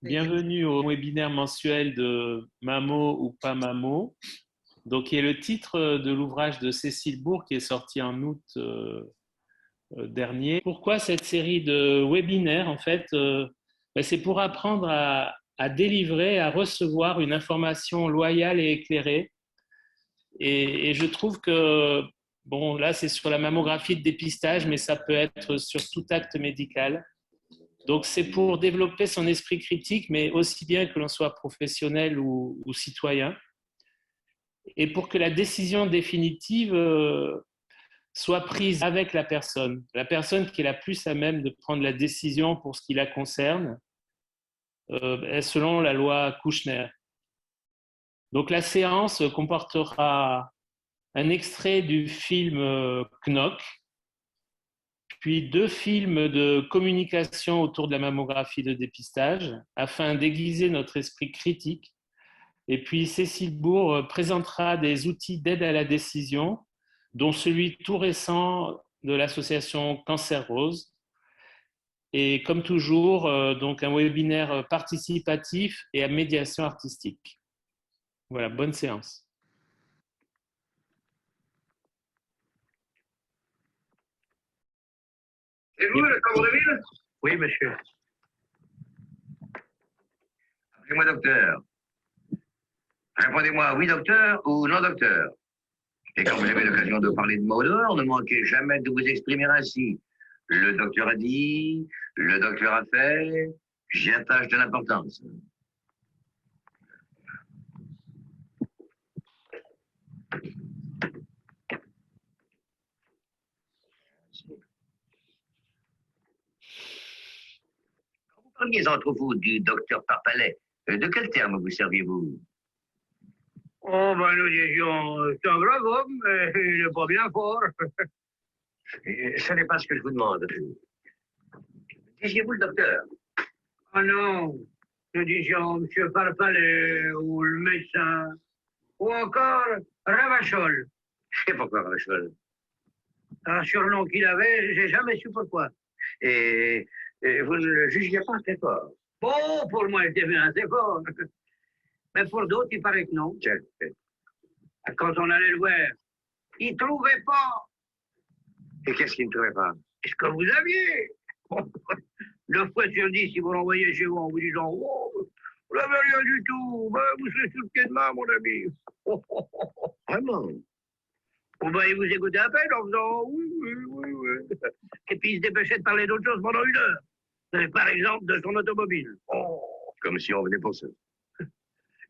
Bienvenue au webinaire mensuel de Mamo ou pas Mamo, donc qui est le titre de l'ouvrage de Cécile Bourg qui est sorti en août dernier. Pourquoi cette série de webinaires en fait c'est pour apprendre à délivrer, à recevoir une information loyale et éclairée. Et je trouve que, bon, là c'est sur la mammographie de dépistage, mais ça peut être sur tout acte médical. Donc, c'est pour développer son esprit critique, mais aussi bien que l'on soit professionnel ou citoyen, et pour que la décision définitive soit prise avec la personne qui est la plus à même de prendre la décision pour ce qui la concerne, selon la loi Kouchner. Donc, la séance comportera un extrait du film Knock, puis 2 films de communication autour de la mammographie de dépistage afin d'aiguiser notre esprit critique. Et puis Cécile Bourg présentera des outils d'aide à la décision, dont celui tout récent de l'association Cancer Rose. Et comme toujours, donc un webinaire participatif et à médiation artistique. Voilà, bonne séance. C'est vous, le Cambreville? Oui, monsieur. Appelez-moi docteur. Répondez-moi oui, docteur, ou non, docteur. Et quand vous avez l'occasion de parler de mots dehors, ne manquez jamais de vous exprimer ainsi. Le docteur a dit, le docteur a fait, j'y attache de l'importance. Quand vous parliez entre vous du docteur Parpalet, de quel terme vous serviez-vous? Oh, ben nous disions, c'est un brave homme, mais il n'est pas bien fort. Ce n'est pas ce que je vous demande. Disiez-vous le docteur? Ah non, nous disions monsieur Parpalet, ou le médecin, ou encore Ravachol. Je sais pourquoi, Rachel. Un surnom qu'il avait, j'ai jamais su pourquoi. Et vous ne le jugiez pas très fort. Bon, pour moi, il était bien assez fort. Mais pour d'autres, il paraît que non. Tiens, Quand on allait le voir, il ne trouvait pas et qu'est-ce qu'il ne trouvait pas? ce que vous aviez. 9 fois sur 10, si vous l'envoyez chez vous en vous disant « Oh, vous n'avez rien du tout, ben, vous serez sur le pied de main, mon ami. » Vraiment? Oh, ben, il vous écoutait à peine en faisant « Oui, oui, oui, oui. » Et puis il se dépêchait de parler d'autre chose pendant 1 heure. Par exemple, de son automobile. Oh, comme si on venait pour ça.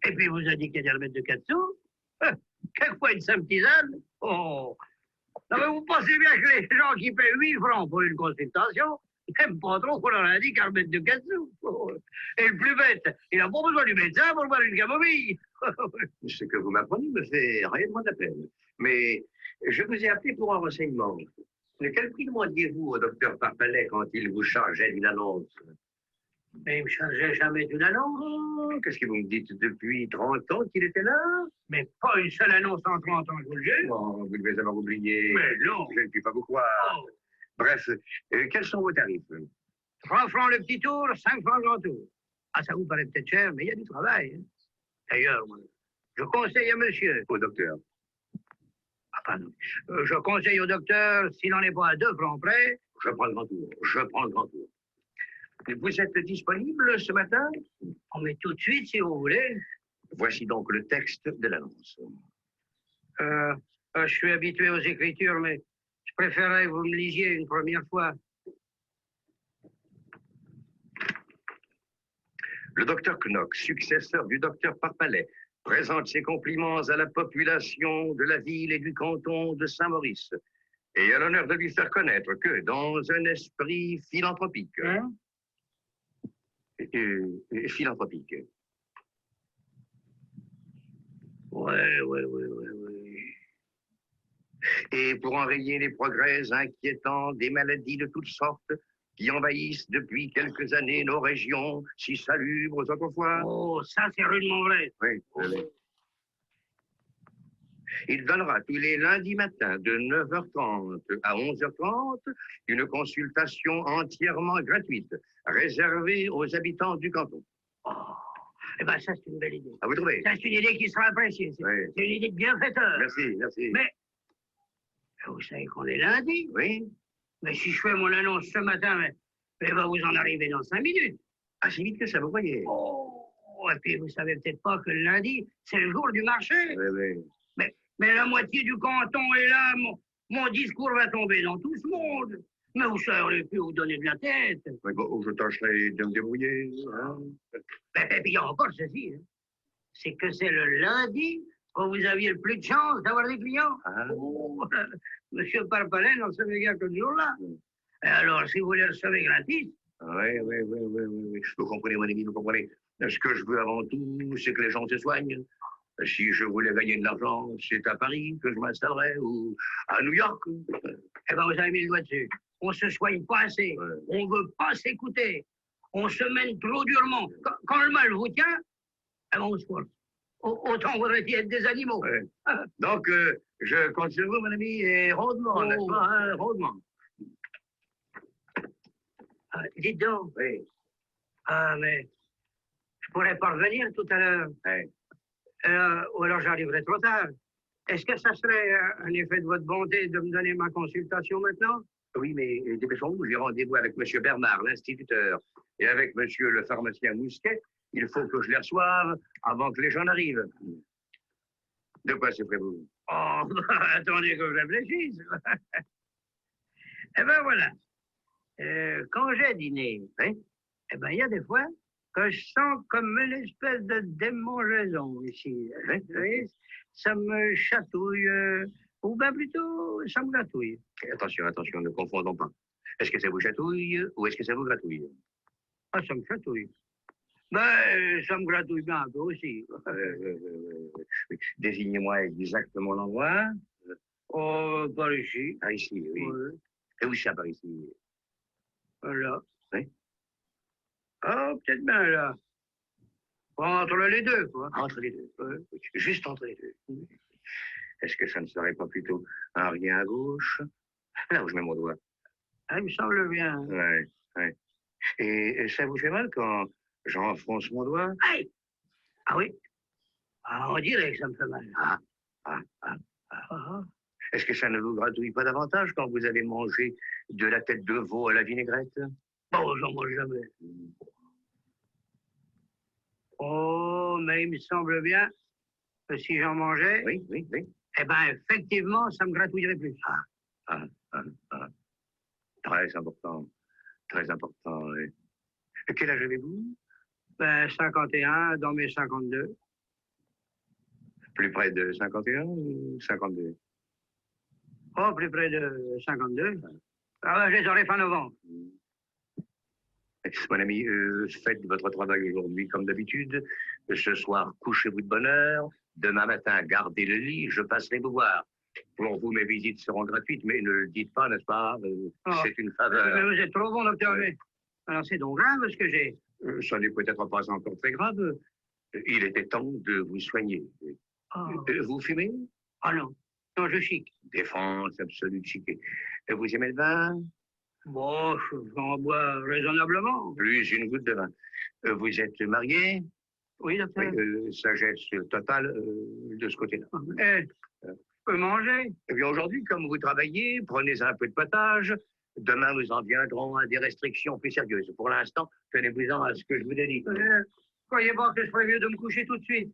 Et puis il vous a dit qu'il allait remettre de 4 sous. Quelquefois une simple tisane. Oh. Non, mais vous pensez bien que les gens qui paient 8 francs pour une consultation, ils n'aiment pas trop qu'on leur a dit qu'à remettre de 4 sous. Oh. Et le plus bête, il n'a pas besoin du médecin pour boire une camomille. Ce que vous m'apprenez me fait réellement de la peine. Mais je vous ai appelé pour un renseignement. Quel prix demandiez-vous au docteur Parpalet quand il vous chargeait d'une annonce? Mais il ne me chargeait jamais d'une annonce. Oh, qu'est-ce que vous me dites depuis 30 ans qu'il était là? Mais pas une seule annonce en 30 ans, je vous le jure. Oh, vous devez avoir oublié. Mais non. Je ne puis pas vous croire. Oh. Bref, quels sont vos tarifs? 3 francs le petit tour, 5 francs le grand tour. Ah, ça vous paraît peut-être cher, mais il y a du travail. Hein. D'ailleurs, moi, je conseille à monsieur. Au docteur. Ah, pardon. Je conseille au docteur, s'il n'en est pas à 2 francs près. Je prends le grand tour. Je prends le grand tour. Vous êtes disponible ce matin? On met tout de suite, si vous voulez. Voici donc le texte de l'annonce. Je suis habitué aux écritures, mais je préférerais que vous me lisiez une première fois. Le docteur Knock, successeur du docteur Parpalet, présente ses compliments à la population de la ville et du canton de Saint-Maurice et a l'honneur de lui faire connaître que, dans un esprit philanthropique, Hein? Philanthropique. Ouais. Et pour enrayer les progrès inquiétants des maladies de toutes sortes qui envahissent depuis quelques années nos régions si salubres autrefois. Oh, ça, c'est rudement vrai. Oui. Il donnera tous les lundis matins de 9h30 à 11h30 une consultation entièrement gratuite, réservée aux habitants du canton. Oh, Eh bien, ça, c'est une belle idée. Ah, vous trouvez? Ça, c'est une idée qui sera appréciée. C'est Oui. une idée de bienfaiteur. Merci, merci. Mais, vous savez qu'on est lundi. Oui? Mais si je fais mon annonce ce matin, mais va vous en arriver dans 5 minutes. Ah, si vite que ça, vous voyez. Oh, et puis vous savez peut-être pas que le lundi, c'est le jour du marché. Oui, oui. Mais la moitié du canton est là. Mon discours va tomber dans tout ce monde. Mais vous saurez plus vous donner de la tête. Oui, bon, je tâcherai de me débrouiller. Hein. Et puis il y a encore ceci. Hein. C'est que c'est le lundi quand vous aviez le plus de chance d'avoir des clients. Ah. Oh, Monsieur Parpalais n'en savait guère que ce jour-là. Et alors, si vous les recevez gratis. Oui, oui, oui, oui, oui, oui. Vous comprenez, mon ami, vous comprenez. Ce que je veux avant tout, c'est que les gens se soignent. Si je voulais gagner de l'argent, c'est à Paris que je m'installerais ou à New York. Eh bien, vous avez mis le doigt dessus. On se soigne pas assez. Ouais. On veut pas s'écouter. On se mène trop durement. Quand le mal vous tient, eh ben, on se force. Autant vaudrait-il être des animaux. Ouais. Donc, je compte sur vous, mon ami, et rondement, n'est-ce pas, hein, rondement. Dites donc. Oui. Ah, mais je pourrais pas revenir tout à l'heure. Oui. Ou alors j'arriverai trop tard. Est-ce que ça serait un effet de votre bonté de me donner ma consultation maintenant? Oui, mais dépêchons-nous, j'ai rendez-vous avec M. Bernard, l'instituteur, et avec M. le pharmacien Mousquet. Il faut que je les reçoive avant que les gens n'arrivent. De quoi c'est prévu? Oh, attendez que je réfléchisse. Eh bien, voilà. Quand j'ai dîné, Hein? eh bien, il y a des fois que je sens comme une espèce de démangeaison ici. Hein? Vous voyez, ça me chatouille, ou bien plutôt, ça me gratouille. Attention, attention, ne confondons pas. Est-ce que ça vous chatouille ou est-ce que ça vous gratouille? Ah, ça me chatouille. Ben, ça me gratouille bien un peu aussi. Désignez-moi exactement l'endroit. Oh, par ici. Par ici, oui. Ouais. Et où ça, par ici? Là. Oui. Ah, peut-être bien là. Entre les deux, quoi. Entre les deux. Oui. Juste entre les deux. Est-ce que ça ne serait pas plutôt un rien à gauche? Là où je mets mon doigt. Ah, il me semble bien. Ouais, ouais. Et ça vous fait mal quand j'enfonce mon doigt? Aïe! Ah oui? Ah, on dirait que ça me fait mal. Ah. Est-ce que ça ne vous gratouille pas davantage quand vous avez mangé de la tête de veau à la vinaigrette? Bon, j'en mange jamais. Oh, mais il me semble bien que si j'en mangeais, Oui, oui, oui. eh bien, effectivement, ça me gratouillerait plus. Ah. Très important. Très important, oui. Et quel âge avez-vous? Ben, 51 dans mes 52. Plus près de 51 ou 52? Oh, plus près de 52. Ah, je les aurai fin novembre. Mon ami, faites votre travail aujourd'hui comme d'habitude. Ce soir, couchez-vous de bonne heure. Demain matin, gardez le lit. Je passerai vous voir. Pour vous, mes visites seront gratuites, mais ne le dites pas, n'est-ce pas? C'est une faveur. Mais vous êtes trop bon, docteur. Alors, c'est donc grave ce que j'ai. Ça n'est peut-être pas encore très grave. Il était temps de vous soigner. Oh. Vous fumez? Ah non. Non, je chic. Défense absolue de chiquet. Vous aimez le vin? Bon, j'en bois raisonnablement. Plus une goutte de vin. Vous êtes marié? Oui, docteur. Oui, sagesse totale de ce côté-là. Je peux manger? Eh bien, aujourd'hui, comme vous travaillez, prenez un peu de potage. Demain, nous en viendrons à des restrictions plus sérieuses. Pour l'instant, tenez-vous-en à ce que je vous ai dit. Croyez pas que je ferais mieux de me coucher tout de suite.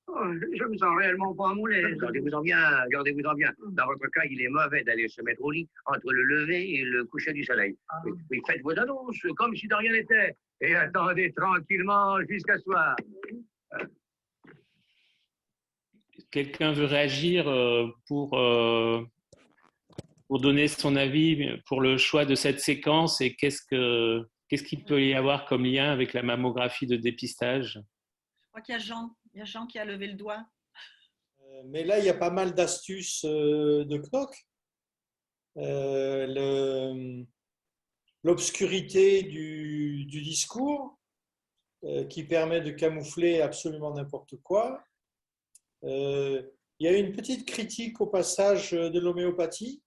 Oh, je me sens réellement pas à mon aise. Gardez-vous-en bien, gardez-vous-en bien. Dans votre cas, il est mauvais d'aller se mettre au lit entre le lever et le coucher du soleil. Oui, faites vos annonces comme si de rien n'était. Et attendez tranquillement jusqu'à soir. Quelqu'un veut réagir pour donner son avis pour le choix de cette séquence et qu'est-ce qu'il peut y avoir comme lien avec la mammographie de dépistage? Je crois qu'il y a Jean. Il y a Jean qui a levé le doigt. Mais là, il y a pas mal d'astuces de Knock. L'obscurité du discours qui permet de camoufler absolument n'importe quoi. Il y a une petite critique au passage de l'homéopathie.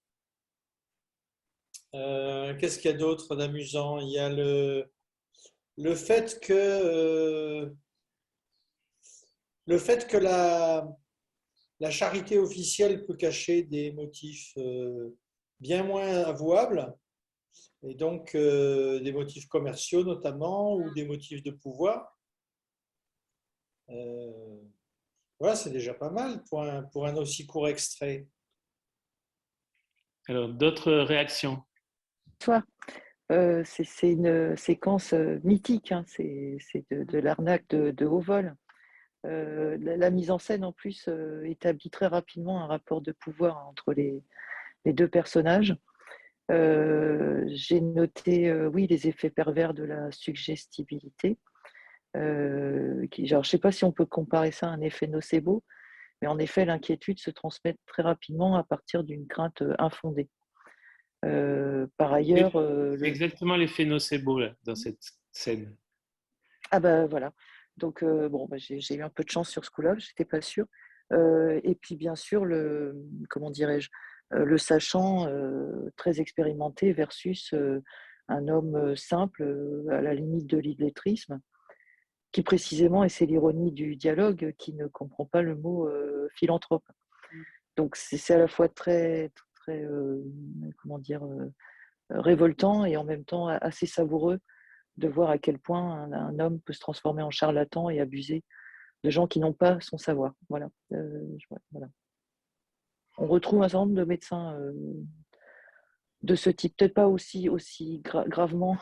Qu'est-ce qu'il y a d'autre d'amusant? Il y a le fait que le fait que la charité officielle peut cacher des motifs bien moins avouables, et donc des motifs commerciaux notamment, ou des motifs de pouvoir. Voilà, c'est déjà pas mal pour un aussi court extrait. Alors, d'autres réactions? Toi, c'est une séquence mythique, hein, c'est de l'arnaque de haut vol. La mise en scène, en plus, établit très rapidement un rapport de pouvoir entre les deux personnages. J'ai noté, oui, les effets pervers de la suggestibilité. Genre, je ne sais pas si on peut comparer ça à un effet nocebo, mais en effet, l'inquiétude se transmet très rapidement à partir d'une crainte infondée. Par ailleurs, C'est exactement l'effet nocebo là, dans cette scène. Ah bah voilà. Donc bon, bah, j'ai eu un peu de chance sur ce coup-là, je n'étais pas sûre. Et puis bien sûr, comment dirais-je, le sachant très expérimenté versus un homme simple, à la limite de l'illettrisme, qui précisément, et c'est l'ironie du dialogue, qui ne comprend pas le mot philanthrope. Donc c'est à la fois très, très comment dire, révoltant et en même temps assez savoureux de voir à quel point un homme peut se transformer en charlatan et abuser de gens qui n'ont pas son savoir. Voilà. Voilà. On retrouve un certain nombre de médecins de ce type, peut-être pas aussi gravement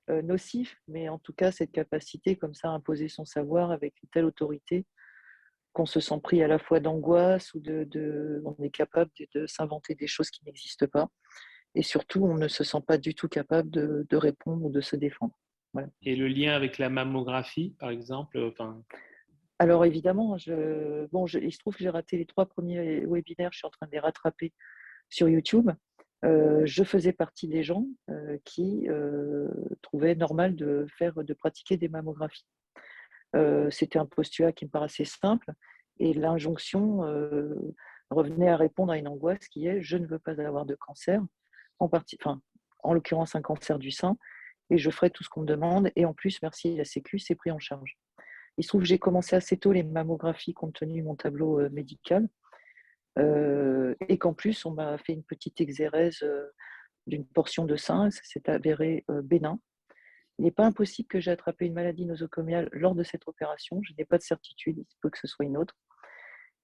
nocif, mais en tout cas cette capacité comme ça à imposer son savoir avec une telle autorité qu'on se sent pris à la fois d'angoisse ou on est capable de s'inventer des choses qui n'existent pas. Et surtout, on ne se sent pas du tout capable de répondre ou de se défendre. Voilà. Et le lien avec la mammographie, par exemple, Alors évidemment, il se trouve que j'ai raté les 3 premiers webinaires, je suis en train de les rattraper sur YouTube. Je faisais partie des gens qui trouvaient normal de pratiquer des mammographies. C'était un postulat qui me paraissait simple et l'injonction revenait à répondre à une angoisse qui est « je ne veux pas avoir de cancer », en l'occurrence un cancer du sein, et je ferai tout ce qu'on me demande, et en plus, merci la Sécu, c'est pris en charge. Il se trouve que j'ai commencé assez tôt les mammographies compte tenu de mon tableau médical, et qu'en plus, on m'a fait une petite exérèse d'une portion de sein, ça s'est avéré bénin. Il n'est pas impossible que j'ai attrapé une maladie nosocomiale lors de cette opération, je n'ai pas de certitude, il se peut que ce soit une autre.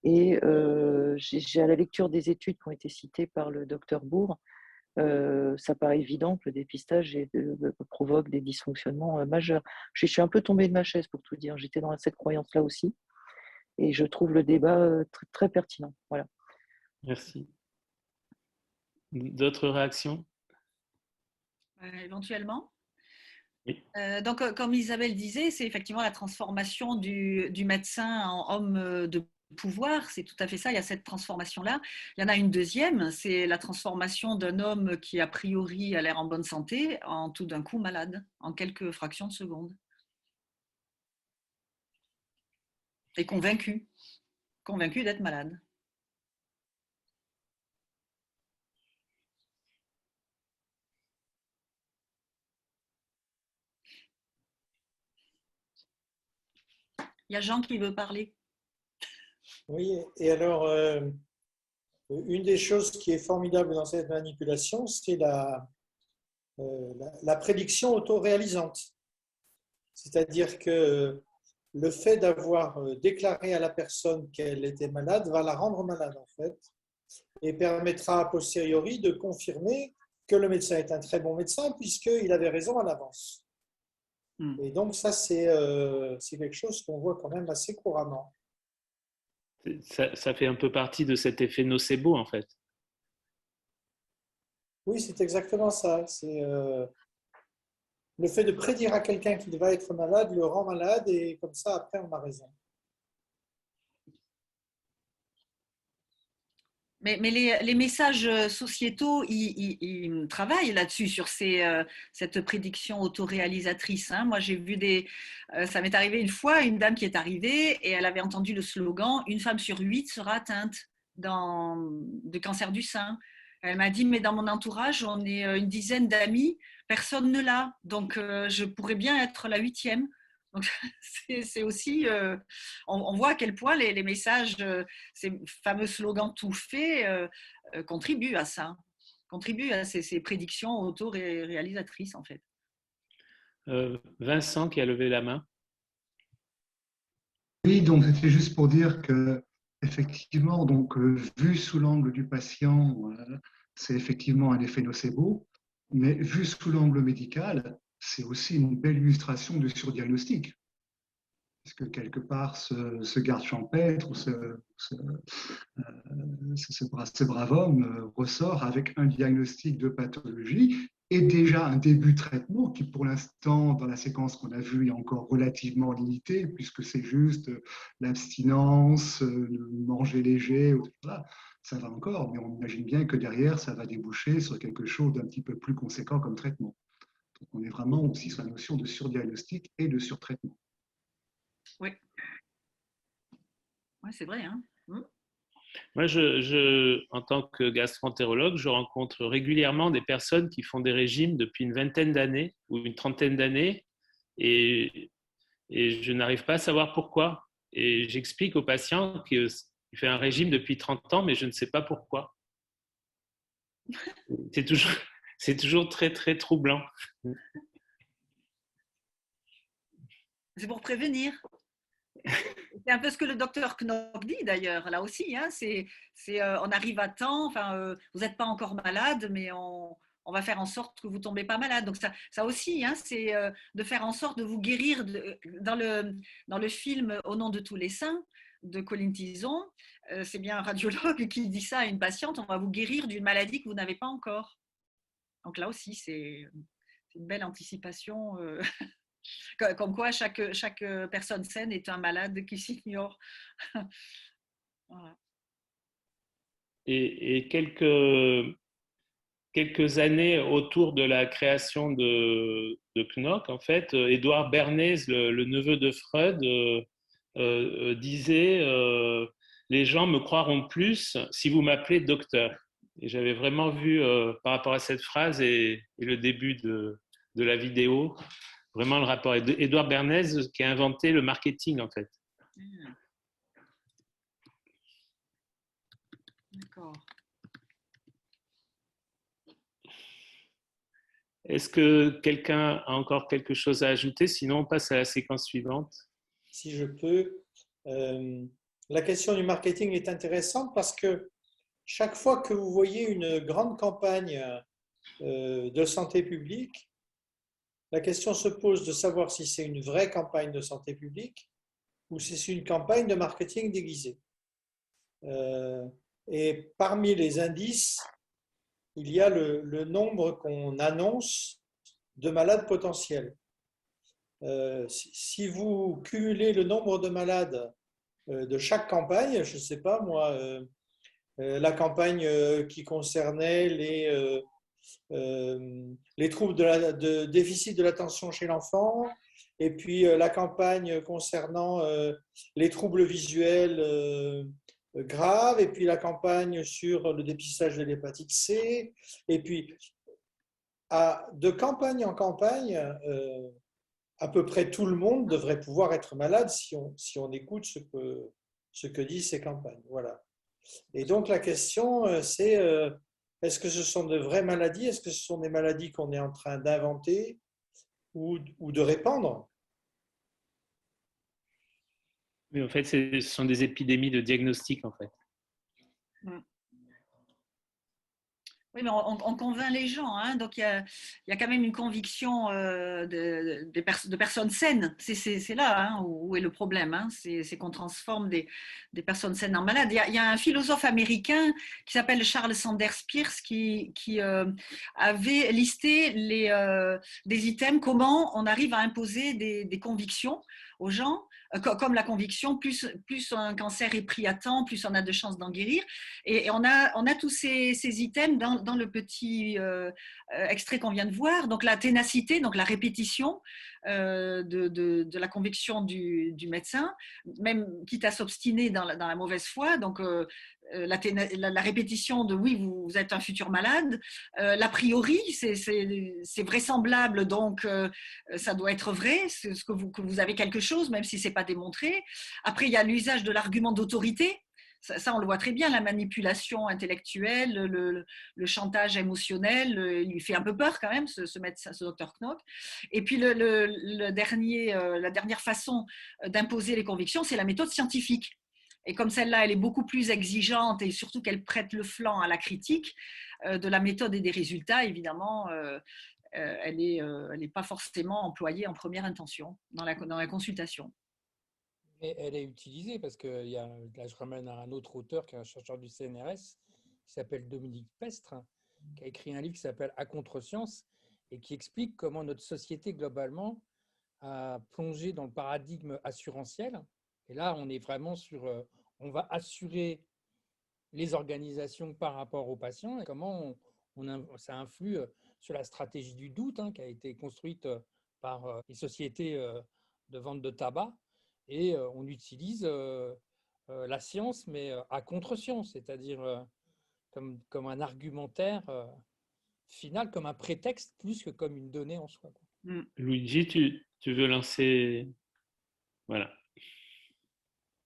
Et à la lecture des études qui ont été citées par le docteur Bourg, ça paraît évident que le dépistage provoque des dysfonctionnements majeurs. Je suis un peu tombée de ma chaise pour tout dire, j'étais dans cette croyance-là aussi, et je trouve le débat très, très pertinent. Voilà. Merci. D'autres réactions? Éventuellement. Oui. Donc, comme Isabelle disait, c'est effectivement la transformation du médecin en homme de pouvoir, c'est tout à fait ça, il y a cette transformation-là. Il y en a une deuxième, c'est la transformation d'un homme qui a priori a l'air en bonne santé en tout d'un coup malade, en quelques fractions de secondes. Et convaincu d'être malade. Il y a Jean qui veut parler. Oui, et alors, une des choses qui est formidable dans cette manipulation, c'est la prédiction autoréalisante. C'est-à-dire que le fait d'avoir déclaré à la personne qu'elle était malade va la rendre malade, en fait, et permettra a posteriori de confirmer que le médecin est un très bon médecin puisqu'il avait raison à l'avance. Et donc ça, c'est quelque chose qu'on voit quand même assez couramment. Ça fait un peu partie de cet effet nocebo, en fait. Oui, c'est exactement ça. C'est le fait de prédire à quelqu'un qu'il va être malade, le rend malade, et comme ça, après, on a raison. Mais les messages sociétaux, ils travaillent là-dessus, sur cette prédiction autoréalisatrice. Hein. Moi, j'ai vu ça m'est arrivé une fois, une dame qui est arrivée et elle avait entendu le slogan « Une femme sur 8 sera atteinte de cancer du sein ». Elle m'a dit « Mais dans mon entourage, on est une dizaine d'amis, personne ne l'a, donc je pourrais bien être la 8e ». Donc, c'est aussi, on voit à quel point les messages, ces fameux slogans tout faits, contribuent à ça, contribuent à ces prédictions auto-réalisatrices en fait. Vincent qui a levé la main. Oui, donc c'était juste pour dire que effectivement, donc vu sous l'angle du patient, c'est effectivement un effet nocebo, mais vu sous l'angle médical, c'est aussi une belle illustration du surdiagnostic. Parce que quelque part, ce garde champêtre ou ce brave homme ressort avec un diagnostic de pathologie et déjà un début de traitement qui, pour l'instant, dans la séquence qu'on a vue, est encore relativement limité, puisque c'est juste l'abstinence, manger léger, voilà. Ça va encore, mais on imagine bien que derrière, ça va déboucher sur quelque chose d'un petit peu plus conséquent comme traitement. Donc on est vraiment aussi sur la notion de surdiagnostic et de surtraitement. Oui, ouais, c'est vrai. Hein. Moi, en tant que gastro-entérologue, je rencontre régulièrement des personnes qui font des régimes depuis une vingtaine d'années ou une trentaine d'années et je n'arrive pas à savoir pourquoi. Et j'explique aux patients qu'il fait un régime depuis 30 ans, mais je ne sais pas pourquoi. C'est toujours très, très troublant. C'est pour prévenir. C'est un peu ce que le docteur Knock dit d'ailleurs, là aussi. Hein, on arrive à temps, enfin, vous n'êtes pas encore malade, mais on va faire en sorte que vous ne tombez pas malade. Donc ça aussi, hein, c'est de faire en sorte de vous guérir. Dans le film Au nom de tous les saints de Colin Tison, c'est bien un radiologue qui dit ça à une patiente, on va vous guérir d'une maladie que vous n'avez pas encore. Donc là aussi, c'est une belle anticipation. Comme quoi, chaque personne saine est un malade qui s'ignore. Voilà. Et quelques années autour de la création de Knock, en fait, Édouard Bernays, le neveu de Freud, disait les gens me croiront plus si vous m'appelez docteur. Et j'avais vraiment vu par rapport à cette phrase et le début de la vidéo, vraiment le rapport. Édouard Bernays qui a inventé le marketing en fait. D'accord. Est-ce que quelqu'un a encore quelque chose à ajouter? Sinon, on passe à la séquence suivante. Si je peux. La question du marketing est intéressante parce que chaque fois que vous voyez une grande campagne de santé publique, la question se pose de savoir si c'est une vraie campagne de santé publique ou si c'est une campagne de marketing déguisée. Et parmi les indices, il y a le nombre qu'on annonce de malades potentiels. Si vous cumulez le nombre de malades de chaque campagne, je ne sais pas moi, la campagne qui concernait les troubles de déficit de l'attention chez l'enfant, et puis la campagne concernant les troubles visuels graves, et puis la campagne sur le dépistage de l'hépatite C, et puis de campagne en campagne, à peu près tout le monde devrait pouvoir être malade si on écoute ce que disent ces campagnes. Voilà. Et donc la question, c'est est-ce que ce sont de vraies maladies? Est-ce que ce sont des maladies qu'on est en train d'inventer ou de répandre? Mais en fait, ce sont des épidémies de diagnostic, en fait. Oui, mais on convainc les gens. Hein, donc, il y a quand même une conviction de personnes saines. C'est là hein, où est le problème. Hein, c'est qu'on transforme des personnes saines en malades. Il y a un philosophe américain qui s'appelle Charles Sanders Peirce qui avait listé des items, comment on arrive à imposer des convictions aux gens, comme la conviction, plus un cancer est pris à temps, plus on a de chances d'en guérir. Et on a tous ces items dans le petit extrait qu'on vient de voir. Donc la ténacité, donc la répétition, de la conviction du médecin, même quitte à s'obstiner dans la mauvaise foi. Donc, la répétition de oui, vous êtes un futur malade, l'a priori, c'est vraisemblable, donc ça doit être vrai, que vous avez quelque chose, même si ce n'est pas démontré. Après, il y a l'usage de l'argument d'autorité. Ça, on le voit très bien, la manipulation intellectuelle, le chantage émotionnel, il lui fait un peu peur quand même, ce médecin, ce docteur Knock. Et puis, la dernière façon d'imposer les convictions, c'est la méthode scientifique. Et comme celle-là, elle est beaucoup plus exigeante et surtout qu'elle prête le flanc à la critique de la méthode et des résultats, évidemment, elle n'est pas forcément employée en première intention dans la consultation. Mais elle est utilisée parce que là, je ramène à un autre auteur qui est un chercheur du CNRS qui s'appelle Dominique Pestre, qui a écrit un livre qui s'appelle À contre-science et qui explique comment notre société globalement a plongé dans le paradigme assurantiel. Et là, on est vraiment on va assurer les organisations par rapport aux patients et comment ça influe sur la stratégie du doute qui a été construite par les sociétés de vente de tabac. Et on utilise la science, mais à contre-science, c'est-à-dire comme un argumentaire final, comme un prétexte, plus que comme une donnée en soi. Luigi, tu veux lancer... Voilà.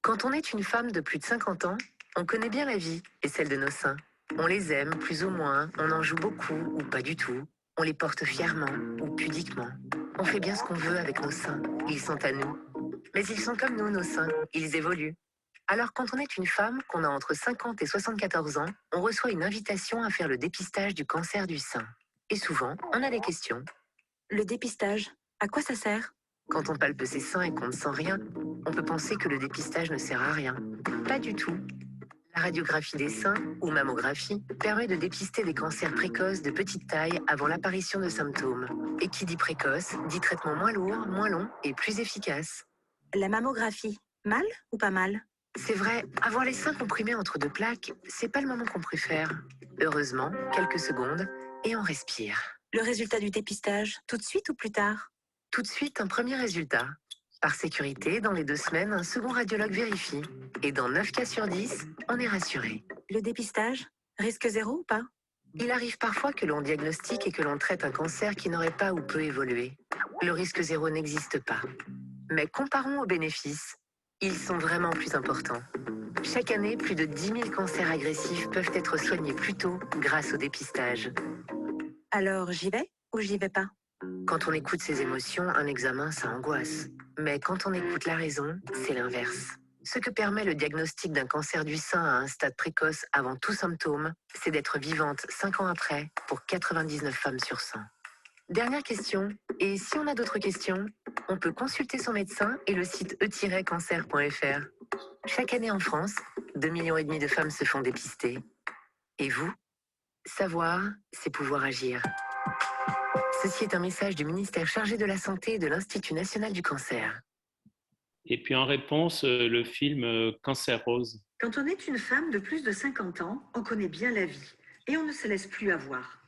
Quand on est une femme de plus de 50 ans, on connaît bien la vie et celle de nos seins. On les aime plus ou moins, on en joue beaucoup ou pas du tout. On les porte fièrement ou pudiquement. On fait bien ce qu'on veut avec nos seins. Ils sont à nous. Mais ils sont comme nous, nos seins. Ils évoluent. Alors quand on est une femme, qu'on a entre 50 et 74 ans, on reçoit une invitation à faire le dépistage du cancer du sein. Et souvent, on a des questions. Le dépistage, à quoi ça sert ? Quand on palpe ses seins et qu'on ne sent rien, on peut penser que le dépistage ne sert à rien. Pas du tout. La radiographie des seins, ou mammographie, permet de dépister des cancers précoces de petite taille avant l'apparition de symptômes. Et qui dit précoce, dit traitement moins lourd, moins long et plus efficace. La mammographie, mal ou pas mal ? C'est vrai, avoir les seins comprimés entre deux plaques, c'est pas le moment qu'on préfère. Heureusement, quelques secondes, et on respire. Le résultat du dépistage, tout de suite ou plus tard ? Tout de suite, un premier résultat. Par sécurité, dans les 2 semaines, un second radiologue vérifie. Et dans 9 cas sur 10, on est rassuré. Le dépistage, risque zéro ou pas ? Il arrive parfois que l'on diagnostique et que l'on traite un cancer qui n'aurait pas ou peu évolué. Le risque zéro n'existe pas. Mais comparons aux bénéfices. Ils sont vraiment plus importants. Chaque année, plus de 10 000 cancers agressifs peuvent être soignés plus tôt grâce au dépistage. Alors, j'y vais ou j'y vais pas ? Quand on écoute ses émotions, un examen, ça angoisse. Mais quand on écoute la raison, c'est l'inverse. Ce que permet le diagnostic d'un cancer du sein à un stade précoce avant tout symptôme, c'est d'être vivante 5 ans après pour 99 femmes sur 100. Dernière question, et si on a d'autres questions, on peut consulter son médecin et le site e-cancer.fr. Chaque année en France, 2,5 millions de femmes se font dépister. Et vous ? Savoir, c'est pouvoir agir. Ceci est un message du ministère chargé de la Santé et de l'Institut national du cancer. Et puis en réponse, le film Cancer Rose. Quand on est une femme de plus de 50 ans, on connaît bien la vie et on ne se laisse plus avoir.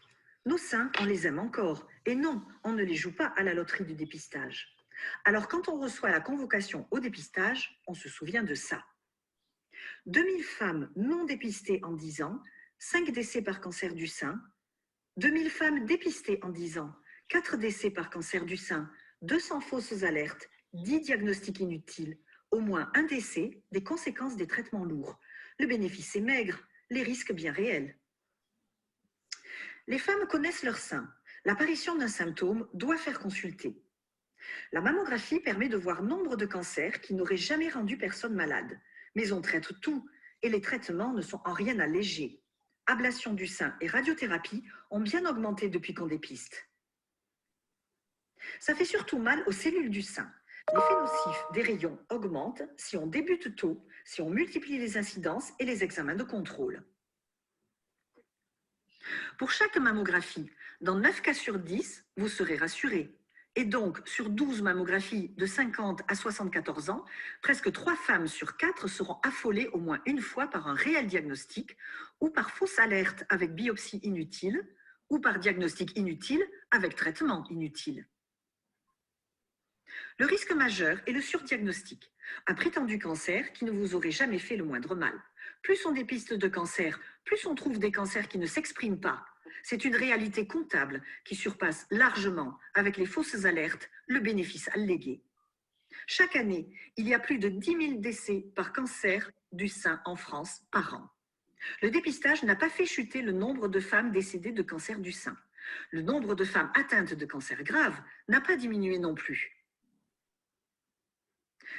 Nos seins, on les aime encore. Et non, on ne les joue pas à la loterie du dépistage. Alors quand on reçoit la convocation au dépistage, on se souvient de ça. 2000 femmes non dépistées en 10 ans, 5 décès par cancer du sein. 2000 femmes dépistées en 10 ans, 4 décès par cancer du sein, 200 fausses alertes, 10 diagnostics inutiles, au moins un décès, des conséquences des traitements lourds. Le bénéfice est maigre, les risques bien réels. Les femmes connaissent leur sein. L'apparition d'un symptôme doit faire consulter. La mammographie permet de voir nombre de cancers qui n'auraient jamais rendu personne malade. Mais on traite tout et les traitements ne sont en rien allégés. Ablation du sein et radiothérapie ont bien augmenté depuis qu'on dépiste. Ça fait surtout mal aux cellules du sein. L'effet nocif des rayons augmente si on débute tôt, si on multiplie les incidences et les examens de contrôle. Pour chaque mammographie, dans 9 cas sur 10, vous serez rassuré. Et donc, sur 12 mammographies de 50 à 74 ans, presque 3 femmes sur 4 seront affolées au moins une fois par un réel diagnostic ou par fausse alerte avec biopsie inutile ou par diagnostic inutile avec traitement inutile. Le risque majeur est le surdiagnostic, un prétendu cancer qui ne vous aurait jamais fait le moindre mal. Plus on dépiste de cancers, plus on trouve des cancers qui ne s'expriment pas. C'est une réalité comptable qui surpasse largement, avec les fausses alertes, le bénéfice allégué. Chaque année, il y a plus de 10 000 décès par cancer du sein en France par an. Le dépistage n'a pas fait chuter le nombre de femmes décédées de cancer du sein. Le nombre de femmes atteintes de cancer grave n'a pas diminué non plus.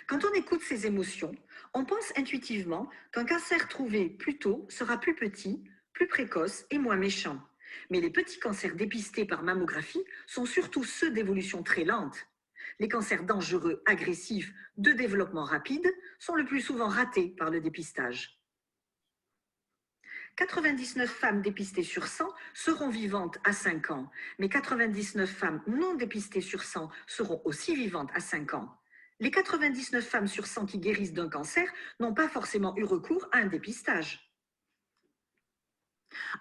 Quand on écoute ces émotions, on pense intuitivement qu'un cancer trouvé plus tôt sera plus petit, plus précoce et moins méchant. Mais les petits cancers dépistés par mammographie sont surtout ceux d'évolution très lente. Les cancers dangereux, agressifs, de développement rapide sont le plus souvent ratés par le dépistage. 99 femmes dépistées sur 100 seront vivantes à 5 ans, mais 99 femmes non dépistées sur 100 seront aussi vivantes à 5 ans. Les 99 femmes sur 100 qui guérissent d'un cancer n'ont pas forcément eu recours à un dépistage.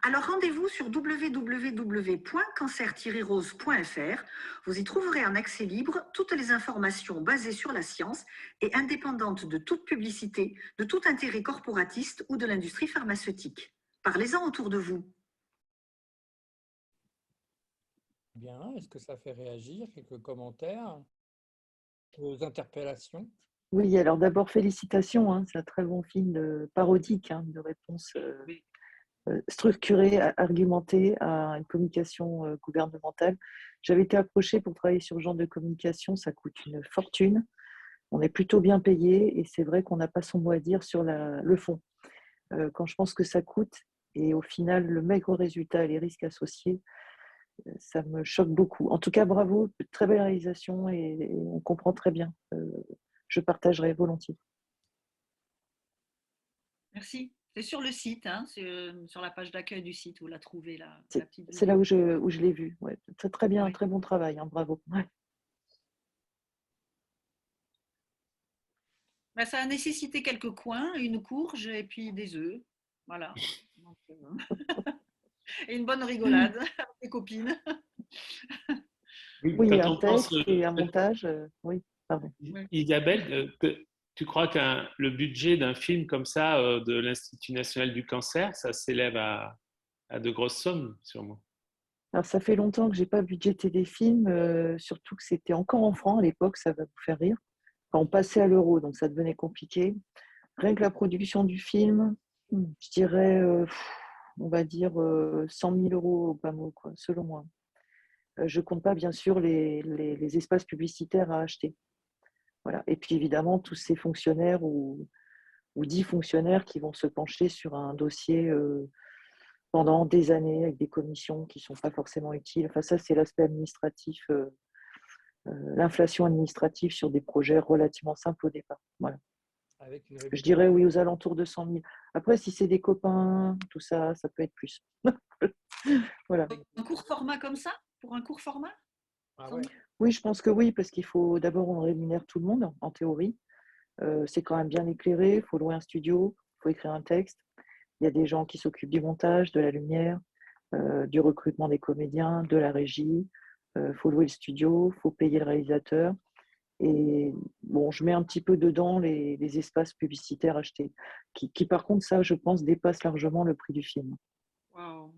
Alors rendez-vous sur www.cancer-rose.fr. Vous y trouverez en accès libre toutes les informations basées sur la science et indépendantes de toute publicité, de tout intérêt corporatiste ou de l'industrie pharmaceutique. Parlez-en autour de vous. Bien, est-ce que ça fait réagir? Quelques commentaires? Vos interpellations? Oui, alors d'abord, félicitations. Hein, c'est un très bon film parodique, hein, de réponse structurée, argumentée à une communication gouvernementale. J'avais été approchée pour travailler sur ce genre de communication, ça coûte une fortune. On est plutôt bien payé et c'est vrai qu'on n'a pas son mot à dire sur le fond. Quand je pense que ça coûte et au final, le maigre résultat et les risques associés, ça me choque beaucoup. En tout cas, bravo, très belle réalisation et on comprend très bien. Je partagerai volontiers. Merci. C'est sur le site, hein, sur la page d'accueil du site, vous la trouvez là. C'est là où je l'ai vu. Ouais, très bien, très bon travail, hein, bravo. Ouais. Ben, ça a nécessité quelques coins, une courge et puis des œufs. Voilà. Donc, et une bonne rigolade avec les copines. Oui, un texte et un montage. Oui, pardon. Isabelle, tu crois que le budget d'un film comme ça de l'Institut national du cancer, ça s'élève à de grosses sommes, sûrement? Alors, ça fait longtemps que je n'ai pas budgété des films, surtout que c'était encore en francs à l'époque, ça va vous faire rire. Quand on passait à l'euro, donc ça devenait compliqué. Rien que la production du film, je dirais, on va dire 100 000 euros au bas mot, quoi, selon moi. Je ne compte pas, bien sûr, les espaces publicitaires à acheter. Voilà. Et puis, évidemment, tous ces fonctionnaires ou 10 fonctionnaires qui vont se pencher sur un dossier pendant des années avec des commissions qui ne sont pas forcément utiles. Enfin, ça, c'est l'aspect administratif, l'inflation administrative sur des projets relativement simples au départ. Voilà. Je dirais oui, aux alentours de 100 000. Après, si c'est des copains, tout ça, ça peut être plus. Voilà. Un court format comme ça? Pour un court format? Ouais. Oui, je pense que oui, parce qu'il faut d'abord, on rémunère tout le monde, en théorie. C'est quand même bien éclairé, il faut louer un studio, il faut écrire un texte. Il y a des gens qui s'occupent du montage, de la lumière, du recrutement des comédiens, de la régie. Il faut louer le studio, il faut payer le réalisateur. Et bon, je mets un petit peu dedans les espaces publicitaires achetés, qui par contre, ça, je pense, dépasse largement le prix du film. Wow.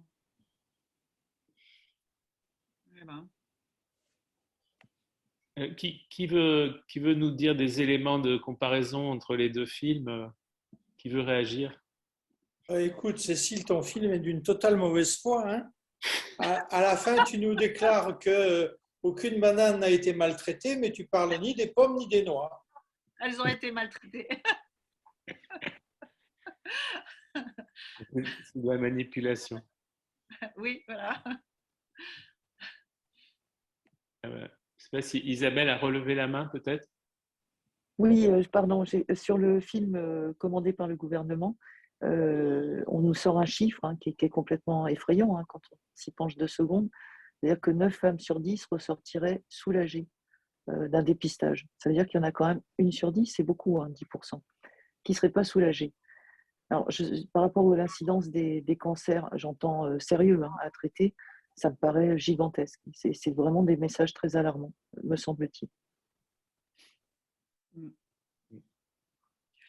Eh ben. Qui veut nous dire des éléments de comparaison entre les deux films? Qui veut réagir? Écoute, Cécile, ton film est d'une totale mauvaise foi. Hein. À la fin, tu nous déclares qu'aucune banane n'a été maltraitée, mais tu parles ni des pommes ni des noix. Elles ont été maltraitées. C'est de la manipulation. Oui, voilà. Je ne sais pas si Isabelle a relevé la main, peut-être. Oui, pardon, sur le film commandé par le gouvernement, on nous sort un chiffre qui est complètement effrayant quand on s'y penche 2 secondes. C'est-à-dire que 9 femmes sur 10 ressortiraient soulagées d'un dépistage. Ça veut dire qu'il y en a quand même 1 sur 10, c'est beaucoup, 10%, qui ne seraient pas soulagées. Alors, par rapport à l'incidence des cancers, j'entends sérieux à traiter, ça me paraît gigantesque. C'est vraiment des messages très alarmants, me semble-t-il.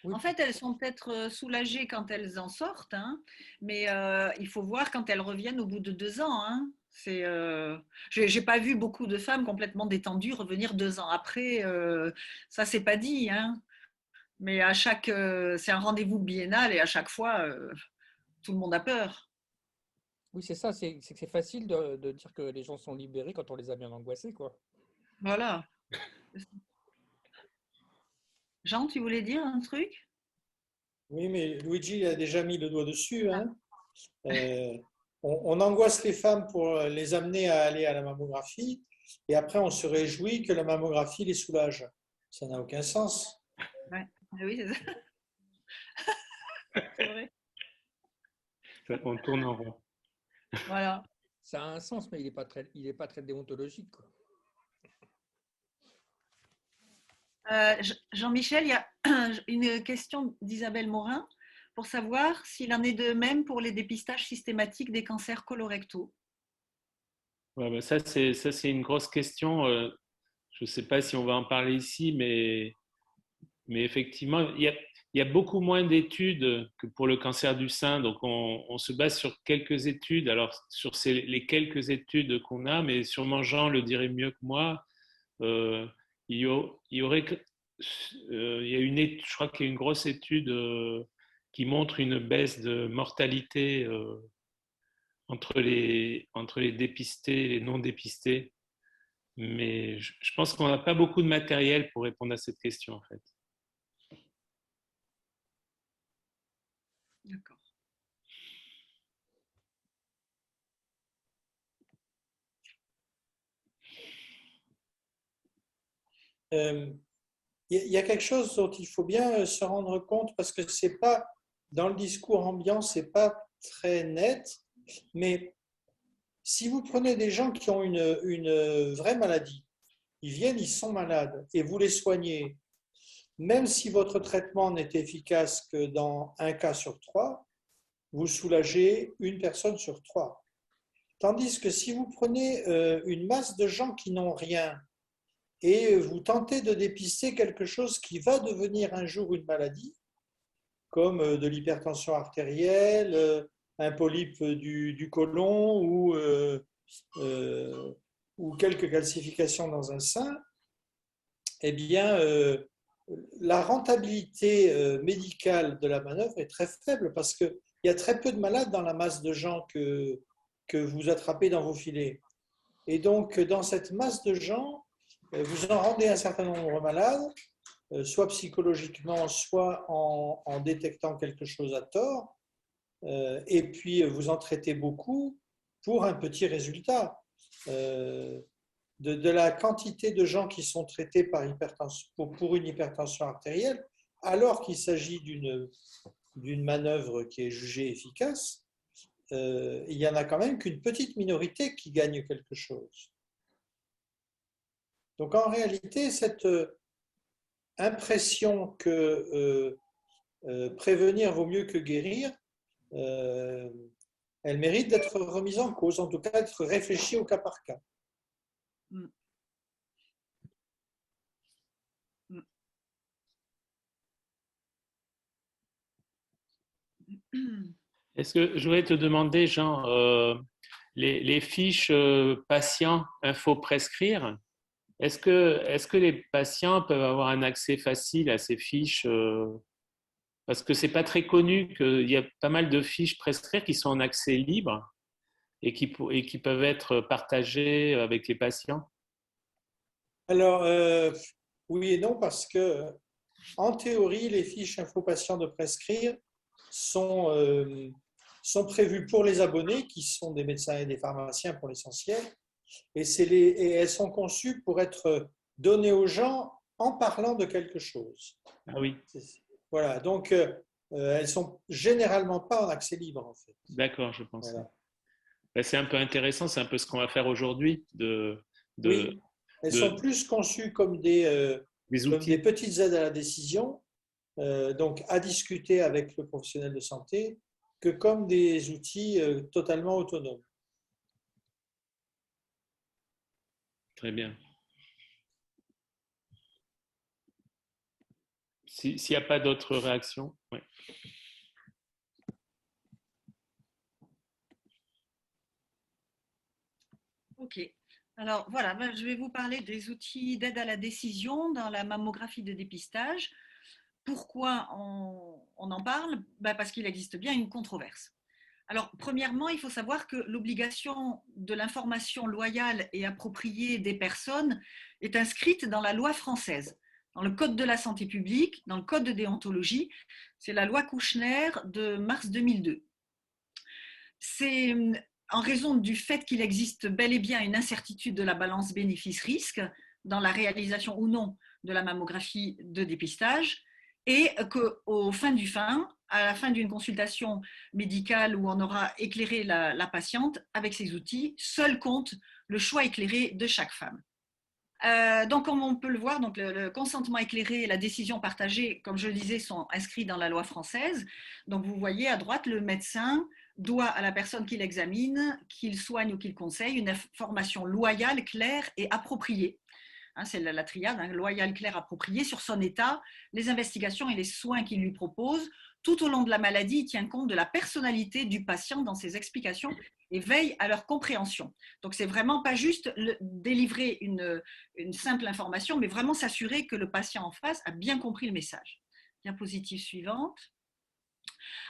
Oui, En fait, elles sont peut-être soulagées quand elles en sortent, hein, mais il faut voir quand elles reviennent au bout de 2 ans. Hein. J'ai pas vu beaucoup de femmes complètement détendues revenir 2 ans après. Ça, c'est pas dit, hein. Mais c'est un rendez-vous biennal et à chaque fois, tout le monde a peur. oui, c'est ça, c'est que c'est facile de dire que les gens sont libérés quand on les a bien angoissés, quoi. Voilà. Jean, tu voulais dire un truc? Oui, mais Luigi a déjà mis le doigt dessus, hein. On angoisse les femmes pour les amener à aller à la mammographie et après on se réjouit que la mammographie les soulage. Ça n'a aucun sens. Ouais. Oui, c'est ça. C'est vrai. On tourne en rond. Voilà. Ça a un sens, mais il est pas très déontologique, quoi. Jean-Michel, il y a une question d'Isabelle Morin pour savoir s'il en est de même pour les dépistages systématiques des cancers colorectaux. Ouais, bah ça, c'est une grosse question. Je ne sais pas si on va en parler ici, mais effectivement, il y a beaucoup moins d'études que pour le cancer du sein. Donc, on se base sur quelques études. Alors, sur les quelques études qu'on a, mais sûrement Jean le dirait mieux que moi, euh, il y aurait, il y a je crois qu'il y a une grosse étude qui montre une baisse de mortalité entre les dépistés et les non dépistés. Mais je pense qu'on n'a pas beaucoup de matériel pour répondre à cette question, en fait. D'accord. Il y a quelque chose dont il faut bien se rendre compte parce que c'est pas dans le discours ambiant, c'est pas très net, mais si vous prenez des gens qui ont une vraie maladie, ils viennent, ils sont malades et vous les soignez, même si votre traitement n'est efficace que dans un cas sur 3, vous soulagez une personne sur 3. Tandis que si vous prenez une masse de gens qui n'ont rien et vous tentez de dépister quelque chose qui va devenir un jour une maladie, comme de l'hypertension artérielle, un polype du côlon ou quelques calcifications dans un sein, eh bien, la rentabilité médicale de la manœuvre est très faible parce qu'il y a très peu de malades dans la masse de gens que vous attrapez dans vos filets. Et donc, dans cette masse de gens, vous en rendez un certain nombre malades, soit psychologiquement, soit en détectant quelque chose à tort, et puis vous en traitez beaucoup pour un petit résultat. De la quantité de gens qui sont traités pour une hypertension artérielle, alors qu'il s'agit d'une manœuvre qui est jugée efficace, il y en a quand même qu'une petite minorité qui gagne quelque chose. Donc en réalité, cette impression que prévenir vaut mieux que guérir, elle mérite d'être remise en cause, en tout cas d'être réfléchie au cas par cas. Mm. Mm. Est-ce que je voudrais te demander, Jean, les fiches patients info prescrire, est-ce que les patients peuvent avoir un accès facile à ces fiches parce que c'est pas très connu qu'il y a pas mal de fiches prescrire qui sont en accès libre et qui peuvent être partagées avec les patients. Alors, oui et non, parce que en théorie, les fiches info-patients de prescrire sont prévues pour les abonnés, qui sont des médecins et des pharmaciens pour l'essentiel, et elles sont conçues pour être données aux gens en parlant de quelque chose. Ah oui. Voilà, donc elles sont généralement pas en accès libre, en fait. D'accord, je pense. Voilà. Ben, c'est un peu intéressant, c'est un peu ce qu'on va faire aujourd'hui. Oui, elles sont plus conçues comme des petites aides à la décision, donc à discuter avec le professionnel de santé, que comme des outils totalement autonomes. Très bien. S'il n'y a pas d'autres réactions. Ouais. Ok. Alors voilà, je vais vous parler des outils d'aide à la décision dans la mammographie de dépistage. Pourquoi on en parle? Parce qu'il existe bien une controverse. Alors, premièrement, il faut savoir que l'obligation de l'information loyale et appropriée des personnes est inscrite dans la loi française, dans le Code de la santé publique, dans le Code de déontologie. C'est la loi Kouchner de mars 2002. C'est en raison du fait qu'il existe bel et bien une incertitude de la balance bénéfice-risque dans la réalisation ou non de la mammographie de dépistage, et qu'au fin du fin, à la fin d'une consultation médicale où on aura éclairé la patiente avec ces outils, seul compte le choix éclairé de chaque femme. Donc, comme on peut le voir, donc le consentement éclairé et la décision partagée, comme je le disais, sont inscrits dans la loi française. Donc, vous voyez à droite, le médecin doit à la personne qui l'examine, qu'il soigne ou qu'il conseille, une information loyale, claire et appropriée. C'est la triade, loyale, claire, appropriée sur son état, les investigations et les soins qu'il lui propose. Tout au long de la maladie, il tient compte de la personnalité du patient dans ses explications et veille à leur compréhension. Donc, c'est vraiment pas juste délivrer une simple information, mais vraiment s'assurer que le patient en face a bien compris le message. Diapositive suivante.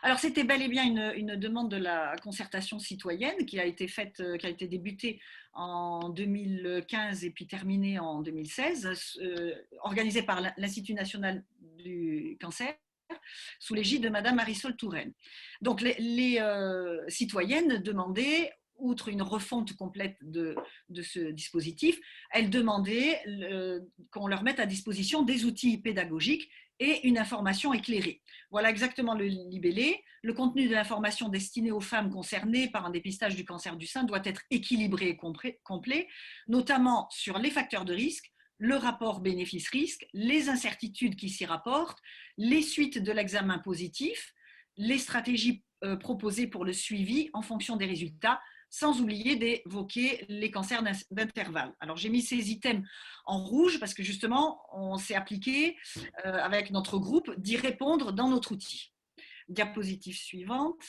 Alors, c'était bel et bien une demande de la concertation citoyenne qui a été faite, qui a été débutée en 2015 et puis terminée en 2016, organisée par l'Institut national du cancer, sous l'égide de Madame Marisol Touraine. Donc, les citoyennes demandaient, outre une refonte complète de ce dispositif, elles demandaient qu'on leur mette à disposition des outils pédagogiques et une information éclairée. Voilà exactement le libellé. Le contenu de l'information destinée aux femmes concernées par un dépistage du cancer du sein doit être équilibré et complet, notamment sur les facteurs de risque, le rapport bénéfice-risque, les incertitudes qui s'y rapportent, les suites de l'examen positif, les stratégies proposées pour le suivi en fonction des résultats, sans oublier d'évoquer les cancers d'intervalle. Alors, j'ai mis ces items en rouge parce que justement, on s'est appliqué avec notre groupe d'y répondre dans notre outil. Diapositive suivante.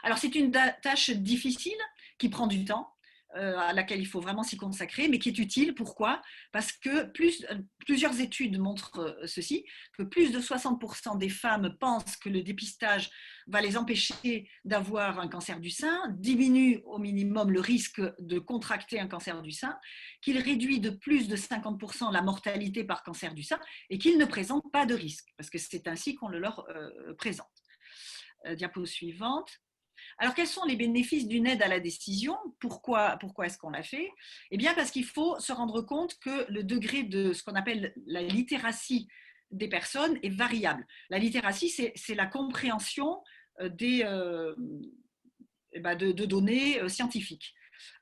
Alors, c'est une tâche difficile qui prend du temps, à laquelle il faut vraiment s'y consacrer, mais qui est utile. Pourquoi? Parce que plusieurs études montrent ceci, que plus de 60% des femmes pensent que le dépistage va les empêcher d'avoir un cancer du sein, diminue au minimum le risque de contracter un cancer du sein, qu'il réduit de plus de 50% la mortalité par cancer du sein et qu'il ne présente pas de risque, parce que c'est ainsi qu'on le leur présente. Diapo suivante. Alors, quels sont les bénéfices d'une aide à la décision? Pourquoi est-ce qu'on l'a fait? Eh bien, parce qu'il faut se rendre compte que le degré de ce qu'on appelle la littératie des personnes est variable. La littératie, c'est la compréhension de données scientifiques.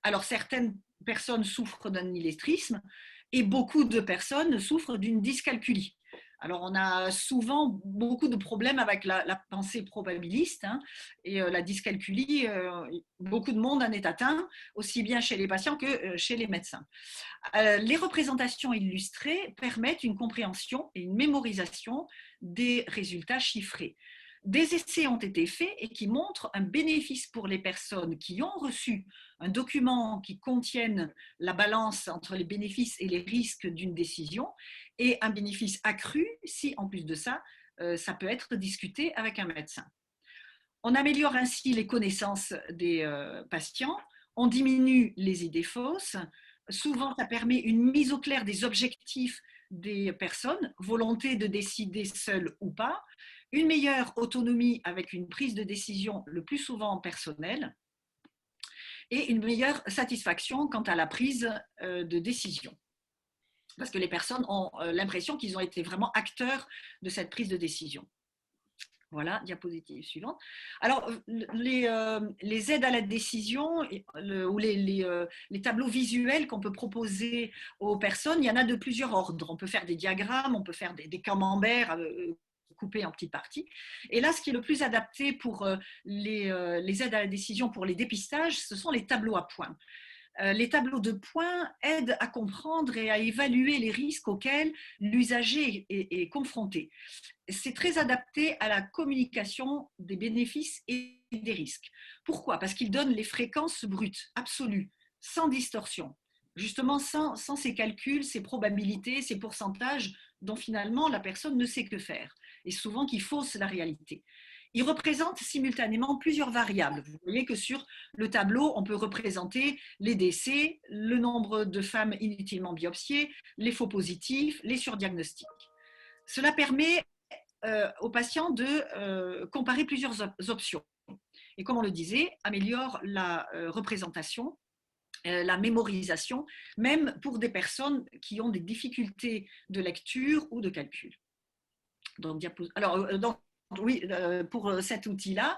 Alors, certaines personnes souffrent d'un illettrisme et beaucoup de personnes souffrent d'une dyscalculie. Alors, on a souvent beaucoup de problèmes avec la pensée probabiliste et la dyscalculie. Beaucoup de monde en est atteint, aussi bien chez les patients que chez les médecins. Les représentations illustrées permettent une compréhension et une mémorisation des résultats chiffrés. Des essais ont été faits et qui montrent un bénéfice pour les personnes qui ont reçu un document qui contienne la balance entre les bénéfices et les risques d'une décision et un bénéfice accru si, en plus de ça, ça peut être discuté avec un médecin. On améliore ainsi les connaissances des patients, on diminue les idées fausses, souvent ça permet une mise au clair des objectifs des personnes, volonté de décider seule ou pas, une meilleure autonomie avec une prise de décision le plus souvent personnelle et une meilleure satisfaction quant à la prise de décision. Parce que les personnes ont l'impression qu'ils ont été vraiment acteurs de cette prise de décision. Voilà, diapositive suivante. Alors, les aides à la décision ou les tableaux visuels qu'on peut proposer aux personnes, il y en a de plusieurs ordres. On peut faire des diagrammes, on peut faire des camemberts coupés en petites parties. Et là, ce qui est le plus adapté pour les aides à la décision pour les dépistages, ce sont les tableaux à points. les tableaux de points aident à comprendre et à évaluer les risques auxquels l'usager est confronté. C'est très adapté à la communication des bénéfices et des risques. Pourquoi? Parce qu'il donne les fréquences brutes, absolues, sans distorsion. Justement, sans ces calculs, ces probabilités, ces pourcentages dont finalement la personne ne sait que faire et souvent qui faussent la réalité. Il représente simultanément plusieurs variables. Vous voyez que sur le tableau, on peut représenter les décès, le nombre de femmes inutilement biopsiées, les faux positifs, les surdiagnostics. Cela permet aux patients de comparer plusieurs options. Et comme on le disait, améliore la représentation, la mémorisation, même pour des personnes qui ont des difficultés de lecture ou de calcul. Donc, oui, pour cet outil-là,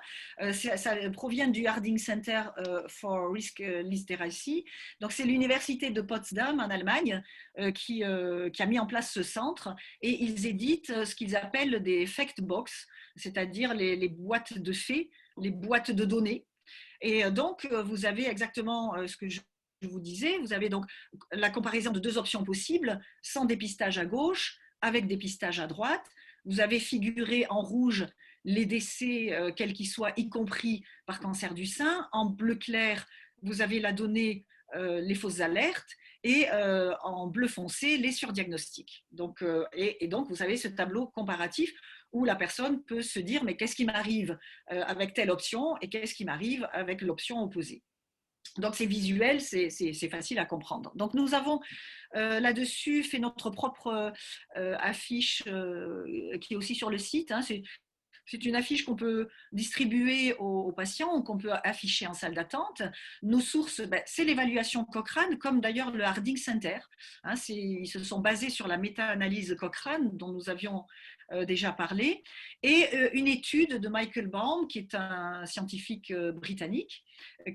ça provient du Harding Center for Risk Literacy. Donc, c'est l'université de Potsdam en Allemagne qui a mis en place ce centre et ils éditent ce qu'ils appellent des fact box, c'est-à-dire les boîtes de faits, les boîtes de données. Et donc, vous avez exactement ce que je vous disais, vous avez donc la comparaison de deux options possibles, sans dépistage à gauche, avec dépistage à droite. Vous avez figuré en rouge les décès, quels qu'ils soient, y compris par cancer du sein. En bleu clair, vous avez la donnée, les fausses alertes. Et en bleu foncé, les surdiagnostics. Donc, et donc, vous avez ce tableau comparatif où la personne peut se dire, mais qu'est-ce qui m'arrive avec telle option et qu'est-ce qui m'arrive avec l'option opposée. Donc, c'est visuel, c'est facile à comprendre. Donc, nous avons là-dessus fait notre propre affiche qui est aussi sur le site. Hein. C'est une affiche qu'on peut distribuer aux patients ou qu'on peut afficher en salle d'attente. Nos sources, c'est l'évaluation Cochrane, comme d'ailleurs le Harding Center. Hein, ils se sont basés sur la méta-analyse Cochrane dont nous avions déjà parlé, et une étude de Michael Baum, qui est un scientifique britannique,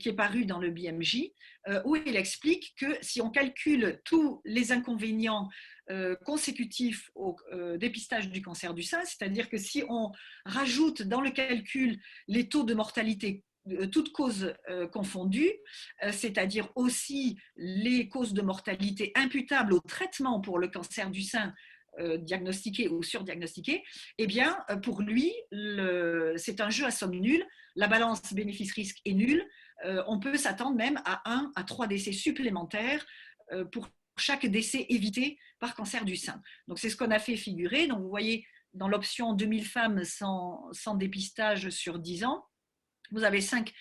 qui est paru dans le BMJ, où il explique que si on calcule tous les inconvénients consécutifs au dépistage du cancer du sein, c'est-à-dire que si on rajoute dans le calcul les taux de mortalité toutes causes confondues, c'est-à-dire aussi les causes de mortalité imputables au traitement pour le cancer du sein diagnostiqué ou surdiagnostiqué, eh bien, pour lui, c'est un jeu à somme nulle. La balance bénéfice-risque est nulle. On peut s'attendre même à 1 à 3 décès supplémentaires pour chaque décès évité par cancer du sein. Donc, c'est ce qu'on a fait figurer. Donc, vous voyez, dans l'option 2000 femmes sans dépistage sur 10 ans, vous avez 5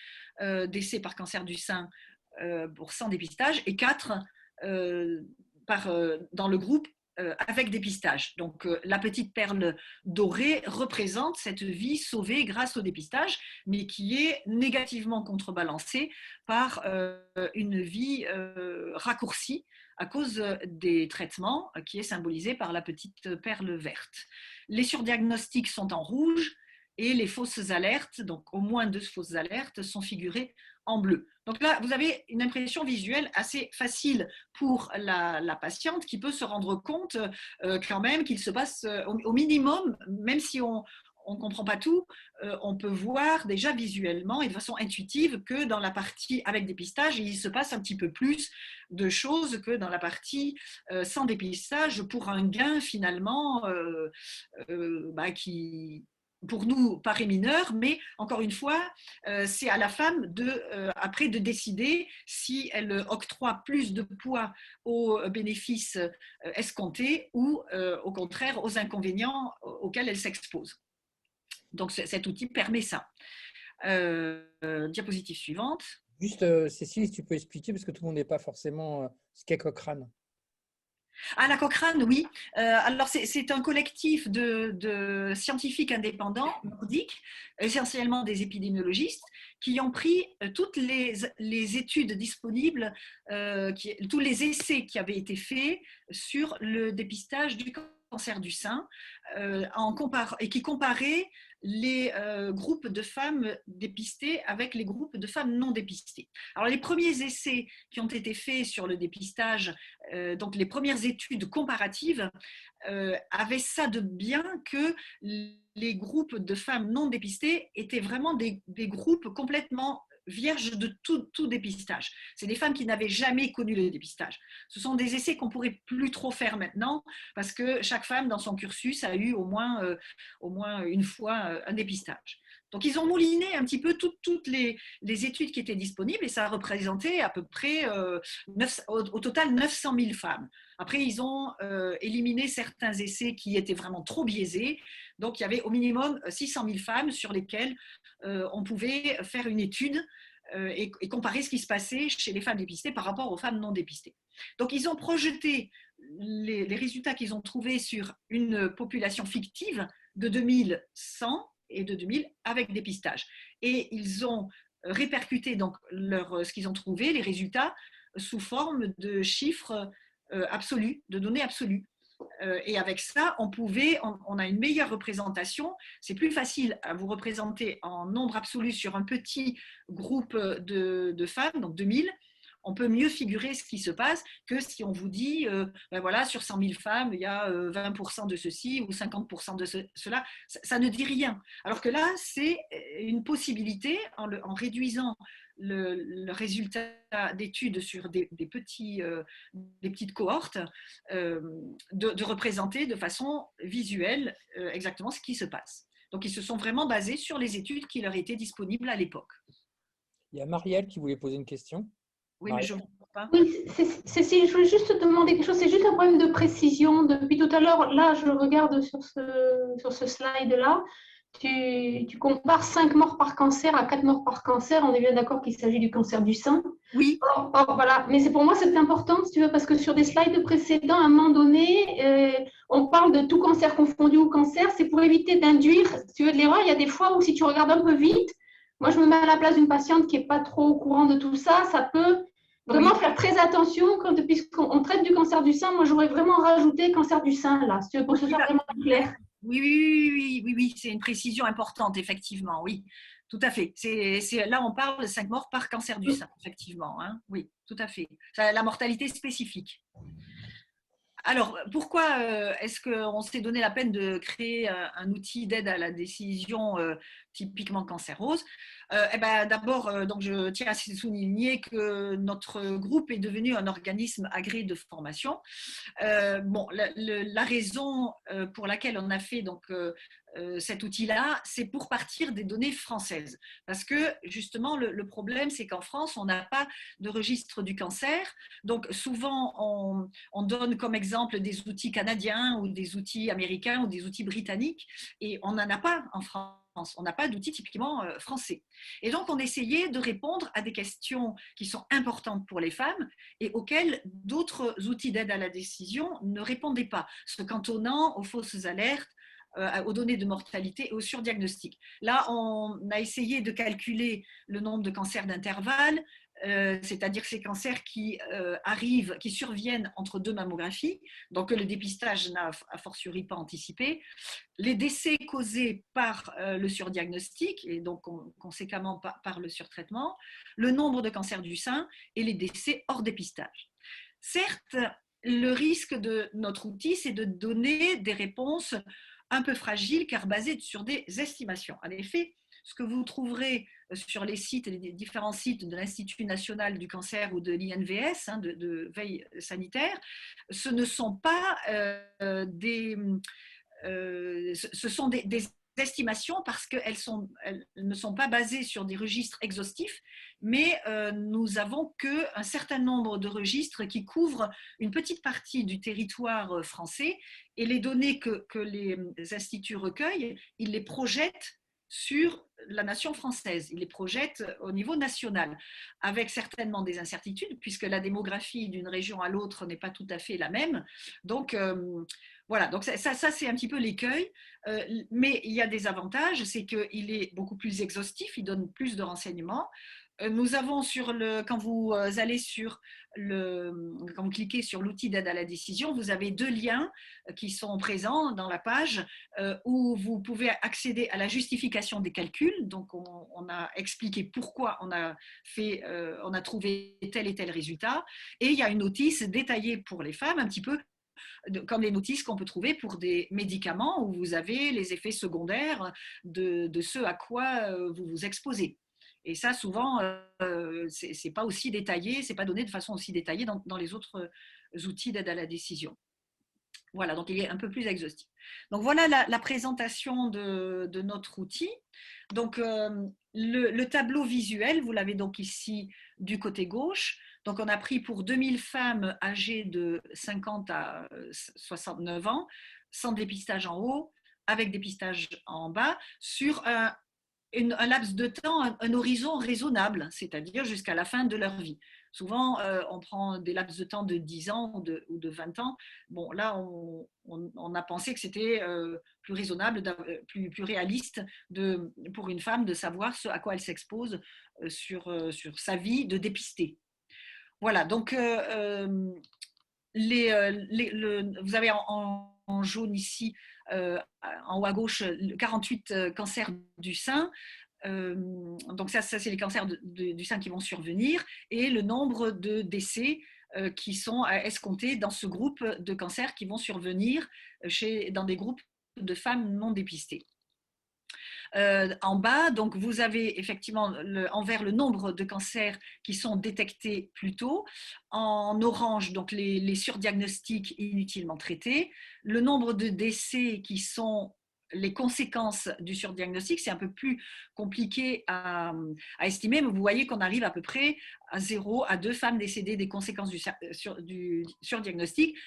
décès par cancer du sein pour 100 dépistages et 4 dans le groupe avec dépistage. Donc, la petite perle dorée représente cette vie sauvée grâce au dépistage, mais qui est négativement contrebalancée par une vie raccourcie à cause des traitements, qui est symbolisée par la petite perle verte. Les surdiagnostics sont en rouge et les fausses alertes, donc au moins 2 fausses alertes, sont figurées en bleu. Donc là, vous avez une impression visuelle assez facile pour la patiente qui peut se rendre compte quand même qu'il se passe au minimum, même si on ne comprend pas tout, on peut voir déjà visuellement et de façon intuitive que dans la partie avec dépistage, il se passe un petit peu plus de choses que dans la partie sans dépistage pour un gain finalement qui pour nous paraît mineur, mais encore une fois, c'est à la femme après de décider si elle octroie plus de poids aux bénéfices escomptés ou au contraire aux inconvénients auxquels elle s'expose. Donc cet outil permet ça. Diapositive suivante. Juste, Cécile, si tu peux expliquer, parce que tout le monde n'est pas forcément ce qu'est Cochrane. Ah, la Cochrane, oui. Alors, c'est un collectif de scientifiques indépendants nordiques, essentiellement des épidémiologistes, qui ont pris toutes les études disponibles, tous les essais qui avaient été faits sur le dépistage du cancer du sein, et qui comparaient les groupes de femmes dépistées avec les groupes de femmes non dépistées. Alors, les premiers essais qui ont été faits sur le dépistage, donc les premières études comparatives, avaient ça de bien que les groupes de femmes non dépistées étaient vraiment des groupes complètement vierges de tout dépistage. C'est des femmes qui n'avaient jamais connu le dépistage. Ce sont des essais qu'on ne pourrait plus trop faire maintenant parce que chaque femme dans son cursus a eu au moins une fois un dépistage. Donc, ils ont mouliné un petit peu toutes les études qui étaient disponibles et ça a représenté à peu près au total 900 000 femmes. Après, ils ont éliminé certains essais qui étaient vraiment trop biaisés. Donc, il y avait au minimum 600 000 femmes sur lesquelles on pouvait faire une étude et comparer ce qui se passait chez les femmes dépistées par rapport aux femmes non dépistées. Donc, ils ont projeté les résultats qu'ils ont trouvés sur une population fictive de 2100 et de 2000 avec dépistage. Et ils ont répercuté donc ce qu'ils ont trouvé, les résultats, sous forme de chiffres absolus, de données absolues. Et avec ça, on a une meilleure représentation. C'est plus facile à vous représenter en nombre absolu sur un petit groupe de femmes, donc 2000. On peut mieux figurer ce qui se passe que si on vous dit, ben voilà, sur 100 000 femmes, il y a 20% de ceci ou 50% de cela. Ça ne dit rien. Alors que là, c'est une possibilité, en réduisant le résultat d'études sur des petites cohortes, de représenter de façon visuelle exactement ce qui se passe. Donc, ils se sont vraiment basés sur les études qui leur étaient disponibles à l'époque. Il y a Marielle qui voulait poser une question. Oui, mais je ne comprends pas. Oui, Cécile, je voulais juste te demander quelque chose. C'est juste un problème de précision. Depuis tout à l'heure, là, je regarde sur ce slide-là. Tu compares 5 morts par cancer à 4 morts par cancer. On est bien d'accord qu'il s'agit du cancer du sein. Oui. Voilà. Mais pour moi, c'est important, si tu veux, parce que sur des slides précédents, à un moment donné, on parle de tout cancer confondu ou cancer. C'est pour éviter d'induire, si tu veux, de l'erreur. Il y a des fois où si tu regardes un peu vite, moi, je me mets à la place d'une patiente qui n'est pas trop au courant de tout ça. Ça peut vraiment faire très attention puisqu'on traite du cancer du sein. Moi, j'aurais vraiment rajouté cancer du sein, là, si tu veux, pour que ce soit vraiment clair. Oui, c'est une précision importante, effectivement, oui, tout à fait. Là, on parle de 5 morts par cancer du sein, effectivement, hein, oui, tout à fait. La mortalité spécifique. Alors, pourquoi est-ce qu'on s'est donné la peine de créer un outil d'aide à la décision typiquement cancérose? D'abord, donc je tiens à souligner que notre groupe est devenu un organisme agréé de formation. La raison pour laquelle on a fait donc, cet outil-là, c'est pour partir des données françaises. Parce que justement, le problème, c'est qu'en France, on n'a pas de registre du cancer. Donc, souvent, on donne comme exemple des outils canadiens ou des outils américains ou des outils britanniques. Et on n'en a pas en France. On n'a pas d'outils typiquement français. Et donc, on essayait de répondre à des questions qui sont importantes pour les femmes et auxquelles d'autres outils d'aide à la décision ne répondaient pas, se cantonnant aux fausses alertes, aux données de mortalité et au surdiagnostic. Là, on a essayé de calculer le nombre de cancers d'intervalle, c'est-à-dire ces cancers qui surviennent entre 2 mammographies, donc que le dépistage n'a a fortiori pas anticipé, les décès causés par le surdiagnostic et donc conséquemment par le surtraitement, le nombre de cancers du sein et les décès hors dépistage. Certes, le risque de notre outil, c'est de donner des réponses un peu fragiles car basées sur des estimations. En effet, ce que vous trouverez sur les sites, les différents sites de l'Institut national du cancer ou de l'INVS, de veille sanitaire, ce ne sont pas ce sont des estimations parce qu'elles ne sont pas basées sur des registres exhaustifs, mais nous avons qu'un certain nombre de registres qui couvrent une petite partie du territoire français et les données que les instituts recueillent, ils les projettent sur la nation française, ils les projettent au niveau national, avec certainement des incertitudes, puisque la démographie d'une région à l'autre n'est pas tout à fait la même. Donc, voilà, donc ça c'est un petit peu l'écueil, mais il y a des avantages, c'est qu'il est beaucoup plus exhaustif, il donne plus de renseignements. Nous avons quand vous allez quand vous cliquez sur l'outil d'aide à la décision, vous avez 2 liens qui sont présents dans la page où vous pouvez accéder à la justification des calculs. Donc, on a expliqué pourquoi on a trouvé tel et tel résultat. Et il y a une notice détaillée pour les femmes, un petit peu comme les notices qu'on peut trouver pour des médicaments où vous avez les effets secondaires de ce à quoi vous vous exposez. Et ça, souvent, c'est pas aussi détaillé, c'est pas donné de façon aussi détaillée dans les autres outils d'aide à la décision. Voilà, donc il est un peu plus exhaustif. Donc voilà la présentation de notre outil. Donc le tableau visuel, vous l'avez donc ici du côté gauche. Donc on a pris pour 2000 femmes âgées de 50 à 69 ans, sans dépistage en haut, avec dépistage en bas, sur un laps de temps, un horizon raisonnable, c'est-à-dire jusqu'à la fin de leur vie. Souvent, on prend des laps de temps de 10 ans ou de 20 ans. Bon, là, on a pensé que c'était plus raisonnable, plus réaliste pour une femme de savoir ce à quoi elle s'expose sur sa vie de dépister. Voilà, donc vous avez en jaune ici, en haut à gauche, 48 cancers du sein. Donc ça c'est les cancers du sein qui vont survenir et le nombre de décès qui sont à escompter dans ce groupe de cancers qui vont survenir dans des groupes de femmes non dépistées. En bas, donc vous avez effectivement en vert le nombre de cancers qui sont détectés plus tôt, en orange donc les surdiagnostics inutilement traités, le nombre de décès qui sont les conséquences du surdiagnostic, c'est un peu plus compliqué à estimer, mais vous voyez qu'on arrive à peu près à 0 à 2 femmes décédées des conséquences du surdiagnostic,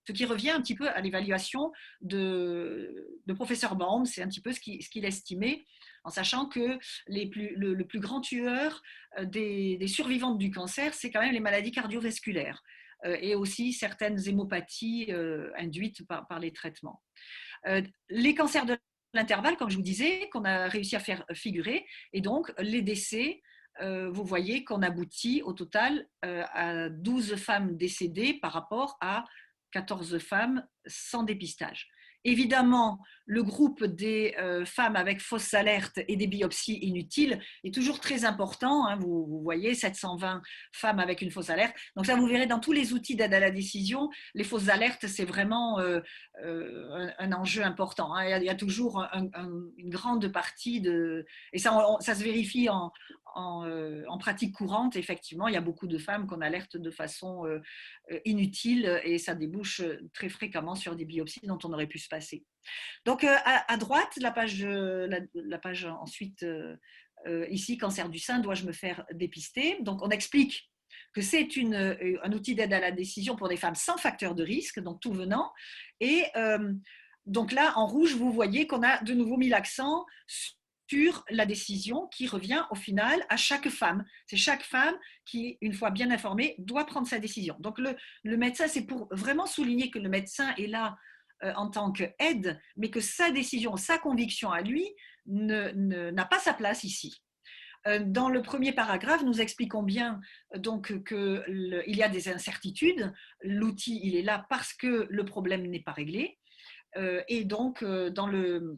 ce qui revient un petit peu à l'évaluation de professeur Baum, c'est un petit peu ce qu'il estimait, en sachant que le plus grand tueur des survivantes du cancer, c'est quand même les maladies cardiovasculaires et aussi certaines hémopathies induites par les traitements. Les cancers de l'intervalle, comme je vous disais, qu'on a réussi à faire figurer, et donc les décès, vous voyez qu'on aboutit au total à 12 femmes décédées par rapport à 14 femmes sans dépistage. Évidemment, le groupe des femmes avec fausses alertes et des biopsies inutiles est toujours très important. Hein, vous voyez, 720 femmes avec une fausse alerte. Donc ça, vous verrez dans tous les outils d'aide à la décision, les fausses alertes, c'est vraiment un enjeu important. Hein. Il y a toujours une grande partie de... Et ça se vérifie en pratique courante. Effectivement, il y a beaucoup de femmes qu'on alerte de façon inutile et ça débouche très fréquemment sur des biopsies dont on aurait pu se passer. Donc à droite, la page ensuite, ici, cancer du sein, dois-je me faire dépister? Donc on explique que c'est un outil d'aide à la décision pour des femmes sans facteur de risque, donc tout venant. Et donc là, en rouge, vous voyez qu'on a de nouveau mis l'accent sur la décision qui revient au final à chaque femme. C'est chaque femme qui, une fois bien informée, doit prendre sa décision. Donc le médecin, c'est pour vraiment souligner que le médecin est là en tant qu'aide, mais que sa décision, sa conviction à lui n'a pas sa place ici. Dans le premier paragraphe, nous expliquons bien donc qu'il y a des incertitudes. L'outil, il est là parce que le problème n'est pas réglé. Et donc, dans le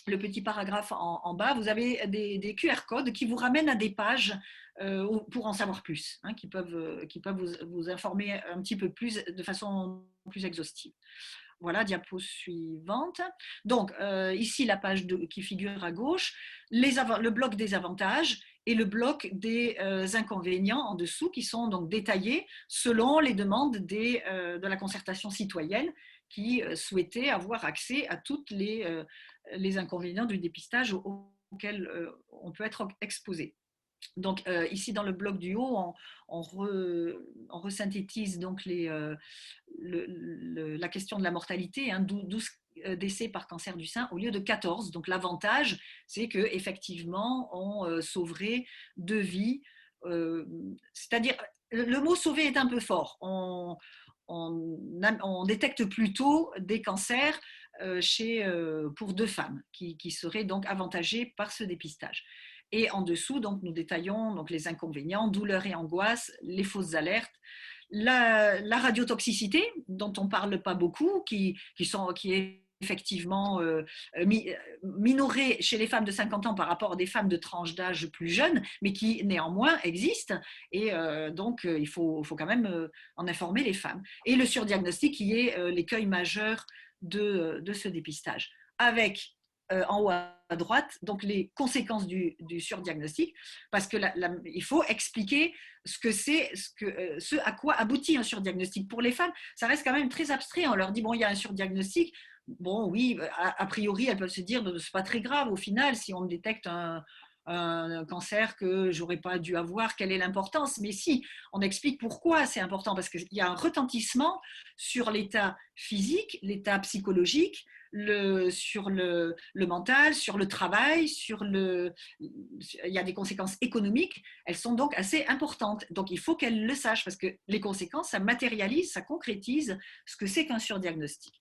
petit paragraphe en bas, vous avez des QR codes qui vous ramènent à des pages pour en savoir plus, hein, qui peuvent vous informer un petit peu plus de façon plus exhaustive. Voilà, diapo suivante. Donc, ici, la page qui figure à gauche, le bloc des avantages et le bloc des inconvénients en dessous qui sont donc détaillés selon les demandes de la concertation citoyenne qui souhaitait avoir accès à tous les inconvénients du dépistage auxquels on peut être exposé. Donc ici dans le bloc du haut, on resynthétise donc la question de la mortalité, hein, 12 décès par cancer du sein au lieu de 14. Donc l'avantage, c'est qu'effectivement, on sauverait 2 vies. C'est-à-dire, le mot sauver est un peu fort. On détecte plutôt des cancers pour 2 femmes qui seraient donc avantagées par ce dépistage. Et en dessous, donc, nous détaillons donc, les inconvénients, douleurs et angoisses, les fausses alertes, la radiotoxicité, dont on ne parle pas beaucoup, qui est effectivement minorée chez les femmes de 50 ans par rapport à des femmes de tranche d'âge plus jeunes, mais qui néanmoins existe. Et donc, il faut quand même en informer les femmes. Et le surdiagnostic, qui est l'écueil majeur de ce dépistage. Avec en haut à droite, donc les conséquences du surdiagnostic, parce que il faut expliquer ce que c'est, ce à quoi aboutit un surdiagnostic. Pour les femmes, ça reste quand même très abstrait. On leur dit, bon, il y a un surdiagnostic. Bon, oui, a priori, elles peuvent se dire, c'est pas très grave. Au final, si on me détecte un cancer que j'aurais pas dû avoir, quelle est l'importance? Mais si, on explique pourquoi c'est important, parce qu'il y a un retentissement sur l'état physique, l'état psychologique, sur le mental, sur le travail, il y a des conséquences économiques, elles sont donc assez importantes. Donc il faut qu'elles le sachent, parce que les conséquences, ça matérialise, ça concrétise ce que c'est qu'un surdiagnostic.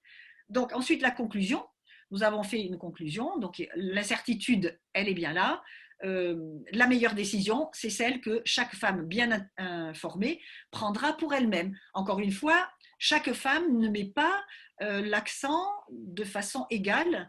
Donc ensuite, la conclusion. Nous avons fait une conclusion, donc l'incertitude, elle est bien là. La meilleure décision, c'est celle que chaque femme bien informée prendra pour elle-même. Encore une fois, chaque femme ne met pas l'accent de façon égale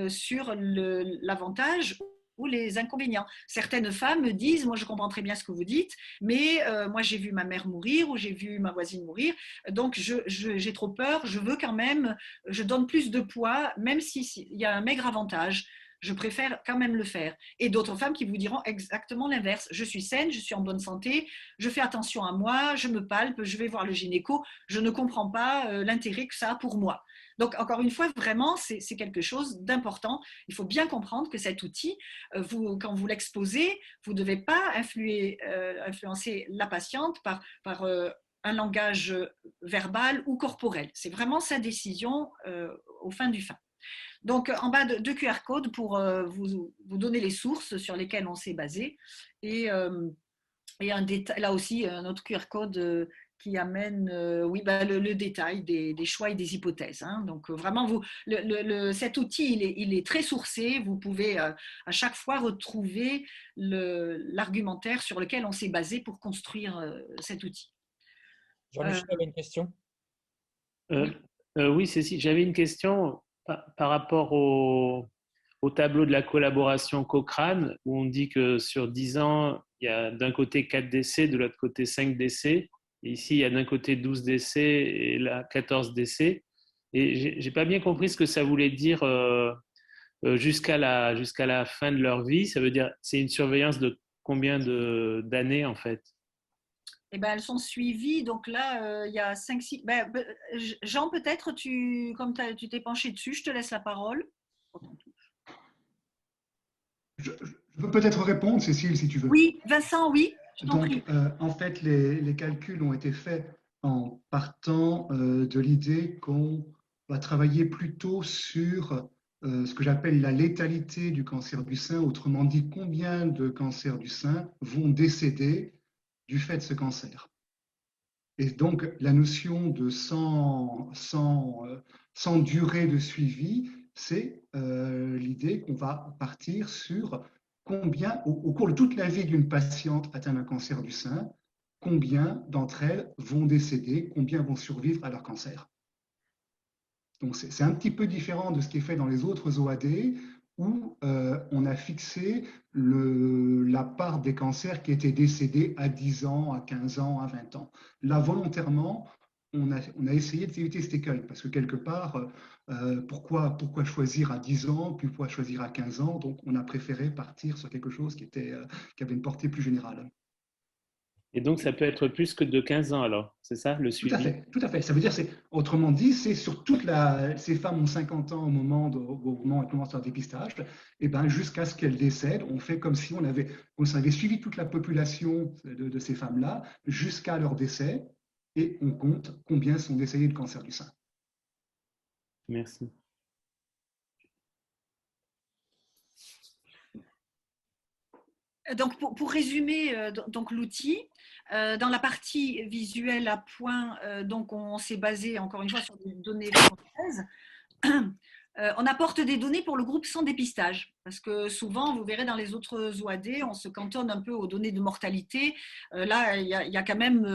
sur l'avantage ou les inconvénients. Certaines femmes me disent, moi je comprends très bien ce que vous dites, mais moi j'ai vu ma mère mourir ou j'ai vu ma voisine mourir, donc j'ai trop peur, je veux quand même, je donne plus de poids, même s'il y a un maigre avantage. Je préfère quand même le faire. Et d'autres femmes qui vous diront exactement l'inverse. Je suis saine, je suis en bonne santé, je fais attention à moi, je me palpe, je vais voir le gynéco, je ne comprends pas l'intérêt que ça a pour moi. Donc, encore une fois, vraiment, c'est quelque chose d'important. Il faut bien comprendre que cet outil, quand vous l'exposez, vous ne devez pas influencer la patiente par un langage verbal ou corporel. C'est vraiment sa décision au fin du fin. Donc, en bas, deux QR codes pour vous donner les sources sur lesquelles on s'est basé. Et là aussi, un autre QR code qui amène le détail des choix et des hypothèses. Hein. Donc, vraiment, cet outil, il est très sourcé. Vous pouvez à chaque fois retrouver l'argumentaire sur lequel on s'est basé pour construire cet outil. Jean-Michel avait une question. Oui, Cécile, j'avais une question par rapport au tableau de la collaboration Cochrane, où on dit que sur 10 ans, il y a d'un côté 4 décès, de l'autre côté 5 décès. Et ici, il y a d'un côté 12 décès et là 14 décès. Et je n'ai pas bien compris ce que ça voulait dire jusqu'à la fin de leur vie. Ça veut dire, c'est une surveillance de combien d'années en fait? Eh ben, elles sont suivies. Donc là, il y a 5-6. Jean, peut-être, comme tu t'es penché dessus, je te laisse la parole. Je peux peut-être répondre, Cécile, si tu veux. Oui, Vincent, oui. Donc, en fait, les calculs ont été faits en partant de l'idée qu'on va travailler plutôt sur ce que j'appelle la létalité du cancer du sein. Autrement dit, combien de cancers du sein vont décéder du fait de ce cancer. Et donc, la notion de sans durée de suivi, c'est l'idée qu'on va partir sur combien, au cours de toute la vie d'une patiente atteinte d'un cancer du sein, combien d'entre elles vont décéder, combien vont survivre à leur cancer. Donc, c'est un petit peu différent de ce qui est fait dans les autres OAD, où on a fixé la part des cancers qui étaient décédés à 10 ans, à 15 ans, à 20 ans. Là, volontairement, on a essayé d'éviter cet écueil, parce que quelque part, pourquoi choisir à 10 ans, puis pourquoi choisir à 15 ans? Donc, on a préféré partir sur quelque chose qui avait une portée plus générale. Et donc, ça peut être plus que de 15 ans alors, c'est ça le suivi? Tout à fait. Ça veut dire, autrement dit, c'est sur ces femmes ont 50 ans au moment où elles commencent leur dépistage, et ben jusqu'à ce qu'elles décèdent, on fait comme si on avait suivi toute la population de ces femmes-là jusqu'à leur décès, et on compte combien sont décédées de cancer du sein. Merci. Donc, pour résumer donc l'outil, dans la partie visuelle à point, donc on s'est basé encore une fois sur des données françaises. On apporte des données pour le groupe sans dépistage, parce que souvent, vous verrez dans les autres OAD, on se cantonne un peu aux données de mortalité. Là, il y a quand même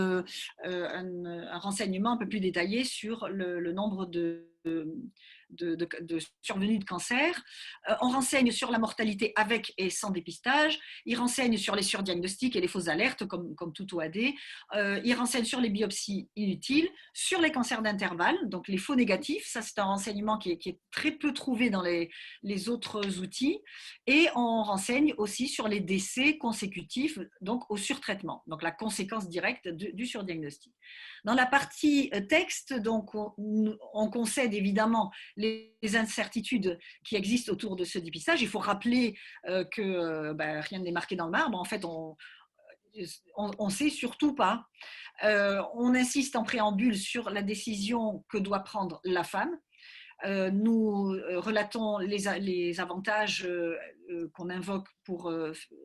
un renseignement un peu plus détaillé sur le nombre de de survenue de cancer. On renseigne sur la mortalité avec et sans dépistage. Il renseigne sur les surdiagnostics et les fausses alertes, comme tout OAD. Il renseigne sur les biopsies inutiles, sur les cancers d'intervalle, donc les faux négatifs. Ça, c'est un renseignement qui est très peu trouvé dans les autres outils. Et on renseigne aussi sur les décès consécutifs, donc au surtraitement, donc la conséquence directe du surdiagnostic. Dans la partie texte, donc, on concède évidemment les incertitudes qui existent autour de ce dépistage. Il faut rappeler que rien n'est marqué dans le marbre. En fait, on ne sait surtout pas. On insiste en préambule sur la décision que doit prendre la femme. Nous relatons les avantages qu'on invoque pour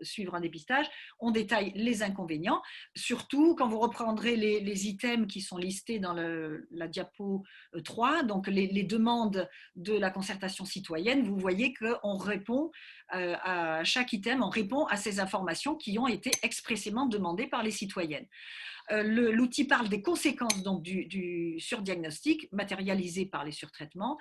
suivre un dépistage. On détaille les inconvénients. Surtout, quand vous reprendrez les items qui sont listés dans la diapo 3, donc les demandes de la concertation citoyenne, vous voyez qu'on répond à chaque item, on répond à ces informations qui ont été expressément demandées par les citoyennes. L'outil parle des conséquences donc, du surdiagnostic matérialisé par les surtraitements.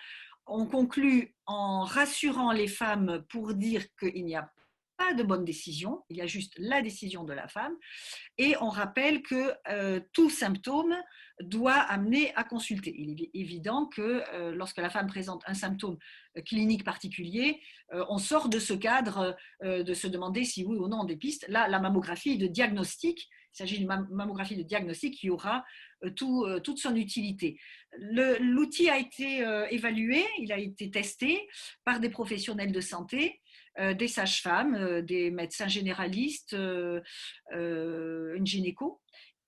On conclut en rassurant les femmes pour dire qu'il n'y a pas de bonne décision, il y a juste la décision de la femme. Et on rappelle que tout symptôme doit amener à consulter. Il est évident que lorsque la femme présente un symptôme clinique particulier, on sort de ce cadre de se demander si oui ou non on dépiste. Là, la mammographie de diagnostic, il s'agit d'une mammographie de diagnostic qui aura toute son utilité. L'outil a été évalué, il a été testé par des professionnels de santé, des sages-femmes, des médecins généralistes, une gynéco,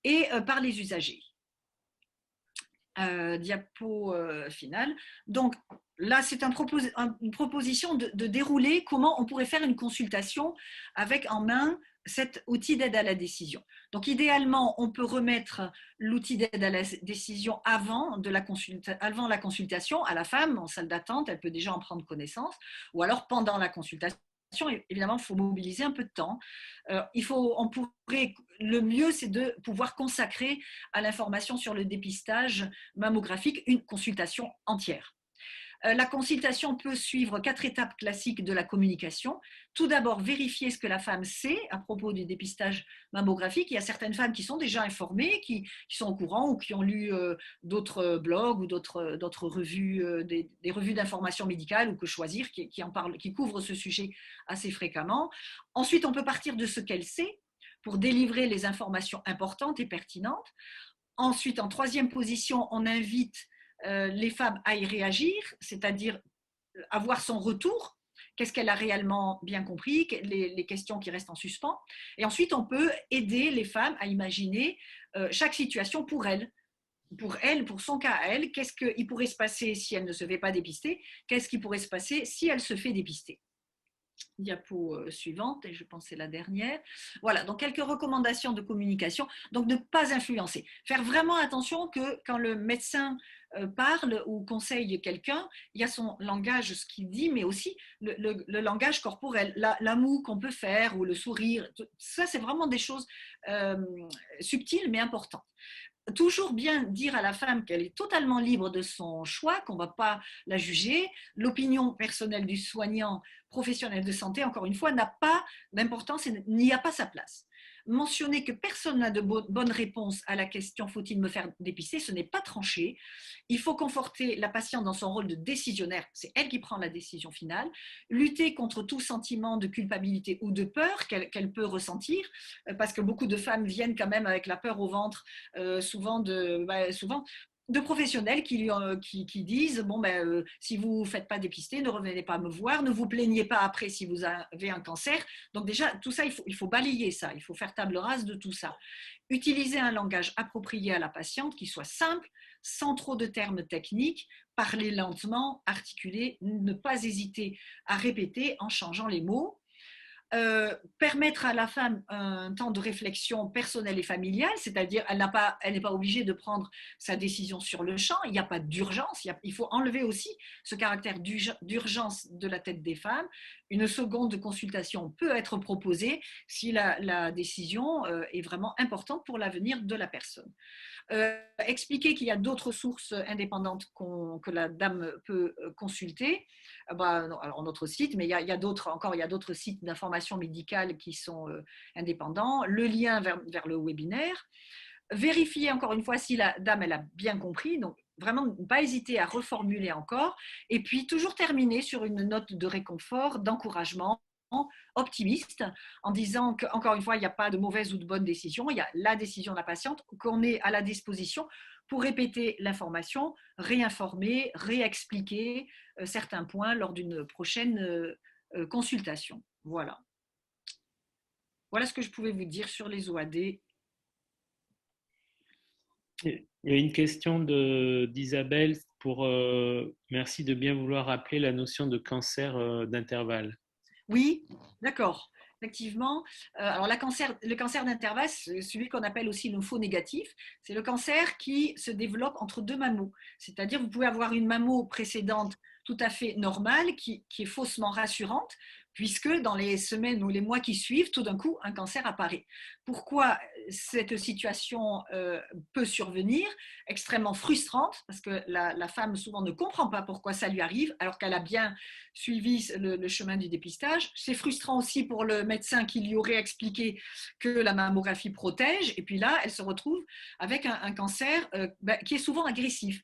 et par les usagers. Diapo finale. Donc là, c'est une proposition de dérouler comment on pourrait faire une consultation avec en main cet outil d'aide à la décision. Donc idéalement, on peut remettre l'outil d'aide à la décision avant la consultation à la femme en salle d'attente, elle peut déjà en prendre connaissance, ou alors pendant la consultation. Évidemment, il faut mobiliser un peu de temps. Le mieux, c'est de pouvoir consacrer à l'information sur le dépistage mammographique une consultation entière. La consultation peut suivre 4 étapes classiques de la communication. Tout d'abord, vérifier ce que la femme sait à propos du dépistage mammographique. Il y a certaines femmes qui sont déjà informées, qui sont au courant ou qui ont lu d'autres blogs ou d'autres revues, des revues d'information médicale ou que choisir, qui en parlent, qui couvrent ce sujet assez fréquemment. Ensuite, on peut partir de ce qu'elle sait pour délivrer les informations importantes et pertinentes. Ensuite, en 3e position, on invite les femmes à y réagir, c'est-à-dire avoir son retour, qu'est-ce qu'elle a réellement bien compris, les questions qui restent en suspens. Et ensuite, on peut aider les femmes à imaginer chaque situation pour elles, pour son cas à elle, qu'est-ce qui pourrait se passer si elle ne se fait pas dépister, qu'est-ce qui pourrait se passer si elle se fait dépister. Diapo suivante, et je pense que c'est la dernière. Voilà, donc quelques recommandations de communication. Donc ne pas influencer. Faire vraiment attention que quand le médecin parle ou conseille quelqu'un, il y a son langage, ce qu'il dit, mais aussi le langage corporel, la moue qu'on peut faire ou le sourire. Ça, c'est vraiment des choses subtiles mais importantes. Toujours bien dire à la femme qu'elle est totalement libre de son choix, qu'on ne va pas la juger. L'opinion personnelle du soignant professionnel de santé, encore une fois, n'a pas d'importance et n'y a pas sa place. Mentionner que personne n'a de bonne réponse à la question « faut-il me faire dépister ?» ce n'est pas tranché. Il faut conforter la patiente dans son rôle de décisionnaire, c'est elle qui prend la décision finale. Lutter contre tout sentiment de culpabilité ou de peur qu'elle peut ressentir, parce que beaucoup de femmes viennent quand même avec la peur au ventre, souvent de professionnels qui disent bon, si vous ne faites pas dépister, ne revenez pas me voir, ne vous plaignez pas après si vous avez un cancer. Donc déjà, tout ça, il faut balayer ça, il faut faire table rase de tout ça. Utiliser un langage approprié à la patiente qui soit simple, sans trop de termes techniques, parler lentement, articuler, ne pas hésiter à répéter en changeant les mots. permettre à la femme un temps de réflexion personnelle et familiale, c'est-à-dire elle n'est pas obligée de prendre sa décision sur le champ, il n'y a pas d'urgence, il faut enlever aussi ce caractère d'urgence de la tête des femmes. Une seconde consultation peut être proposée si la décision est vraiment importante pour l'avenir de la personne. Expliquer qu'il y a d'autres sources indépendantes que la dame peut consulter, alors notre site, mais il y a d'autres sites d'information médicale qui sont indépendants, le lien vers le webinaire, vérifier encore une fois si la dame elle a bien compris, donc vraiment ne pas hésiter à reformuler encore, et puis toujours terminer sur une note de réconfort, d'encouragement, optimiste, en disant qu'encore une fois, il n'y a pas de mauvaise ou de bonne décision, il y a la décision de la patiente, qu'on est à la disposition pour répéter l'information, réinformer, réexpliquer certains points lors d'une prochaine consultation. Voilà. Voilà ce que je pouvais vous dire sur les OAD. Il y a une question d'Isabelle merci de bien vouloir rappeler la notion de cancer d'intervalle. Oui, d'accord. Effectivement, alors le cancer d'intervalle, c'est celui qu'on appelle aussi lympho-négatif. C'est le cancer qui se développe entre deux mammo. C'est-à-dire, vous pouvez avoir une mammo précédente tout à fait normale, qui est faussement rassurante, puisque dans les semaines ou les mois qui suivent, tout d'un coup, un cancer apparaît. Pourquoi cette situation peut survenir? Extrêmement frustrante, parce que la femme souvent ne comprend pas pourquoi ça lui arrive, alors qu'elle a bien suivi le chemin du dépistage. C'est frustrant aussi pour le médecin qui lui aurait expliqué que la mammographie protège, et puis là, elle se retrouve avec un cancer qui est souvent agressif.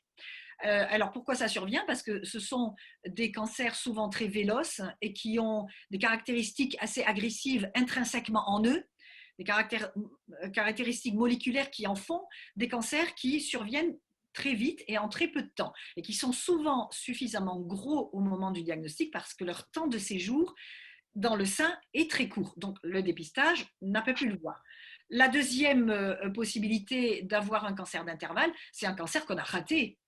Alors pourquoi ça survient? Parce que ce sont des cancers souvent très véloces et qui ont des caractéristiques assez agressives intrinsèquement en eux, des caractéristiques moléculaires qui en font des cancers qui surviennent très vite et en très peu de temps, et qui sont souvent suffisamment gros au moment du diagnostic parce que leur temps de séjour dans le sein est très court. Donc le dépistage n'a pas pu le voir. La deuxième possibilité d'avoir un cancer d'intervalle, c'est un cancer qu'on a raté.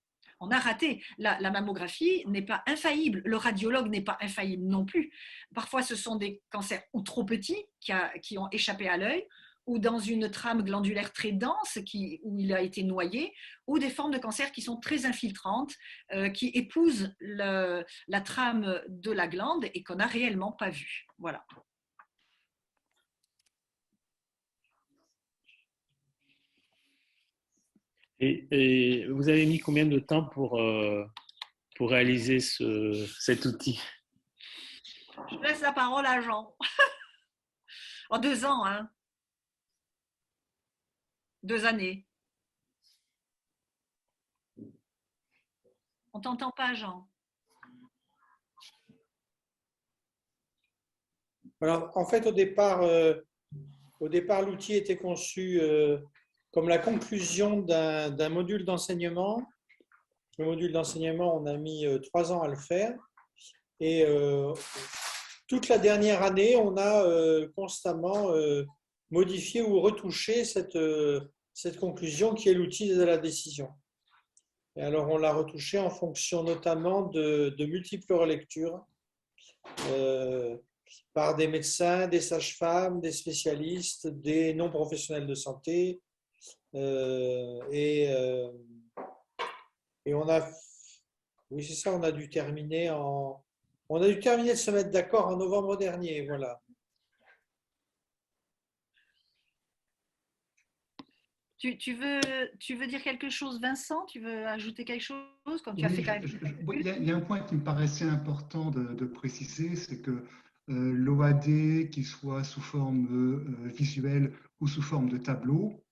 On a raté. La mammographie n'est pas infaillible. Le radiologue n'est pas infaillible non plus. Parfois, ce sont des cancers ou trop petits qui ont échappé à l'œil, ou dans une trame glandulaire très dense où il a été noyé, ou des formes de cancer qui sont très infiltrantes, qui épousent la trame de la glande et qu'on n'a réellement pas vue. Voilà. Et vous avez mis combien de temps pour réaliser cet outil? Je laisse la parole à Jean. En 2 ans, hein. 2 années. On t'entend pas, Jean. Alors, en fait, au départ, l'outil était conçu comme la conclusion d'un module d'enseignement. Le module d'enseignement, on a mis 3 ans à le faire. Et toute la dernière année, on a constamment modifié ou retouché cette conclusion qui est l'outil de la décision. Et alors, on l'a retouché en fonction notamment de multiples relectures par des médecins, des sages-femmes, des spécialistes, des non-professionnels de santé. Et on a, oui c'est ça, on a dû terminer de se mettre d'accord en novembre dernier, voilà. Tu veux dire quelque chose, Vincent? Tu veux ajouter quelque chose comme tu as fait quand même? Il y a un point qui me paraissait important de préciser, c'est que l'OAD, qu'il soit sous forme visuelle ou sous forme de tableau,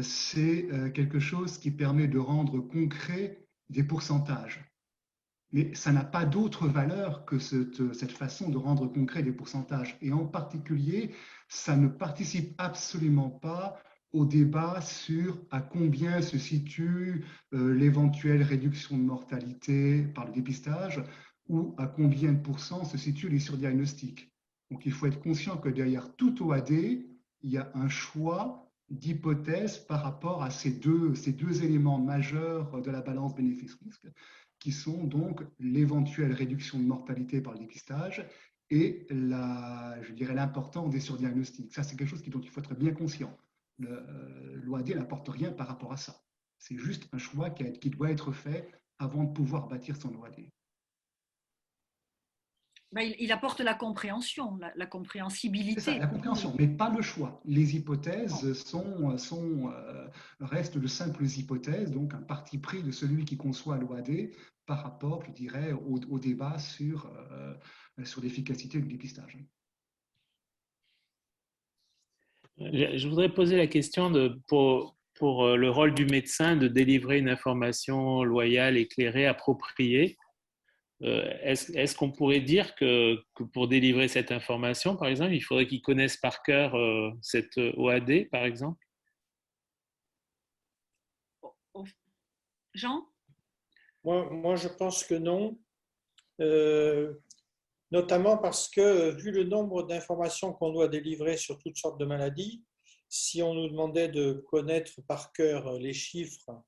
c'est quelque chose qui permet de rendre concret des pourcentages. Mais ça n'a pas d'autre valeur que cette façon de rendre concret des pourcentages. Et en particulier, ça ne participe absolument pas au débat sur à combien se situe l'éventuelle réduction de mortalité par le dépistage ou à combien de pourcents se situent les surdiagnostics. Donc il faut être conscient que derrière tout OAD, il y a un choix d'hypothèses par rapport à ces deux éléments majeurs de la balance bénéfice-risque, qui sont donc l'éventuelle réduction de mortalité par le dépistage et je dirais l'importance des surdiagnostics. Ça, c'est quelque chose dont il faut être bien conscient. L'OAD n'apporte rien par rapport à ça. C'est juste un choix qui doit être fait avant de pouvoir bâtir son OAD. Ben, il apporte la compréhension, la compréhensibilité. C'est ça, la compréhension, mais pas le choix. Les hypothèses restent de simples hypothèses, donc un parti pris de celui qui conçoit l'OAD par rapport, je dirais, au débat sur l'efficacité du dépistage. Je voudrais poser la question pour le rôle du médecin de délivrer une information loyale, éclairée, appropriée. Est-ce qu'on pourrait dire que pour délivrer cette information, par exemple, il faudrait qu'ils connaissent par cœur cette OAD, par exemple? Jean? Moi, je pense que non, notamment parce que, vu le nombre d'informations qu'on doit délivrer sur toutes sortes de maladies, si on nous demandait de connaître par cœur les chiffres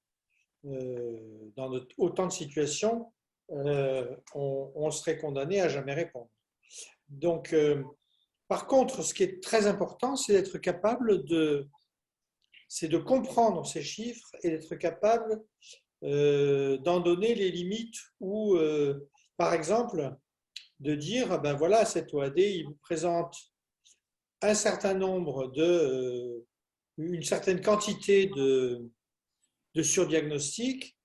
dans autant de situations, on serait condamné à jamais répondre. Donc, par contre, ce qui est très important, c'est d'être capable de comprendre ces chiffres et d'être capable d'en donner les limites ou, par exemple, de dire, ben voilà, cette OAD, il vous présente un certain nombre une certaine quantité de surdiagnostics,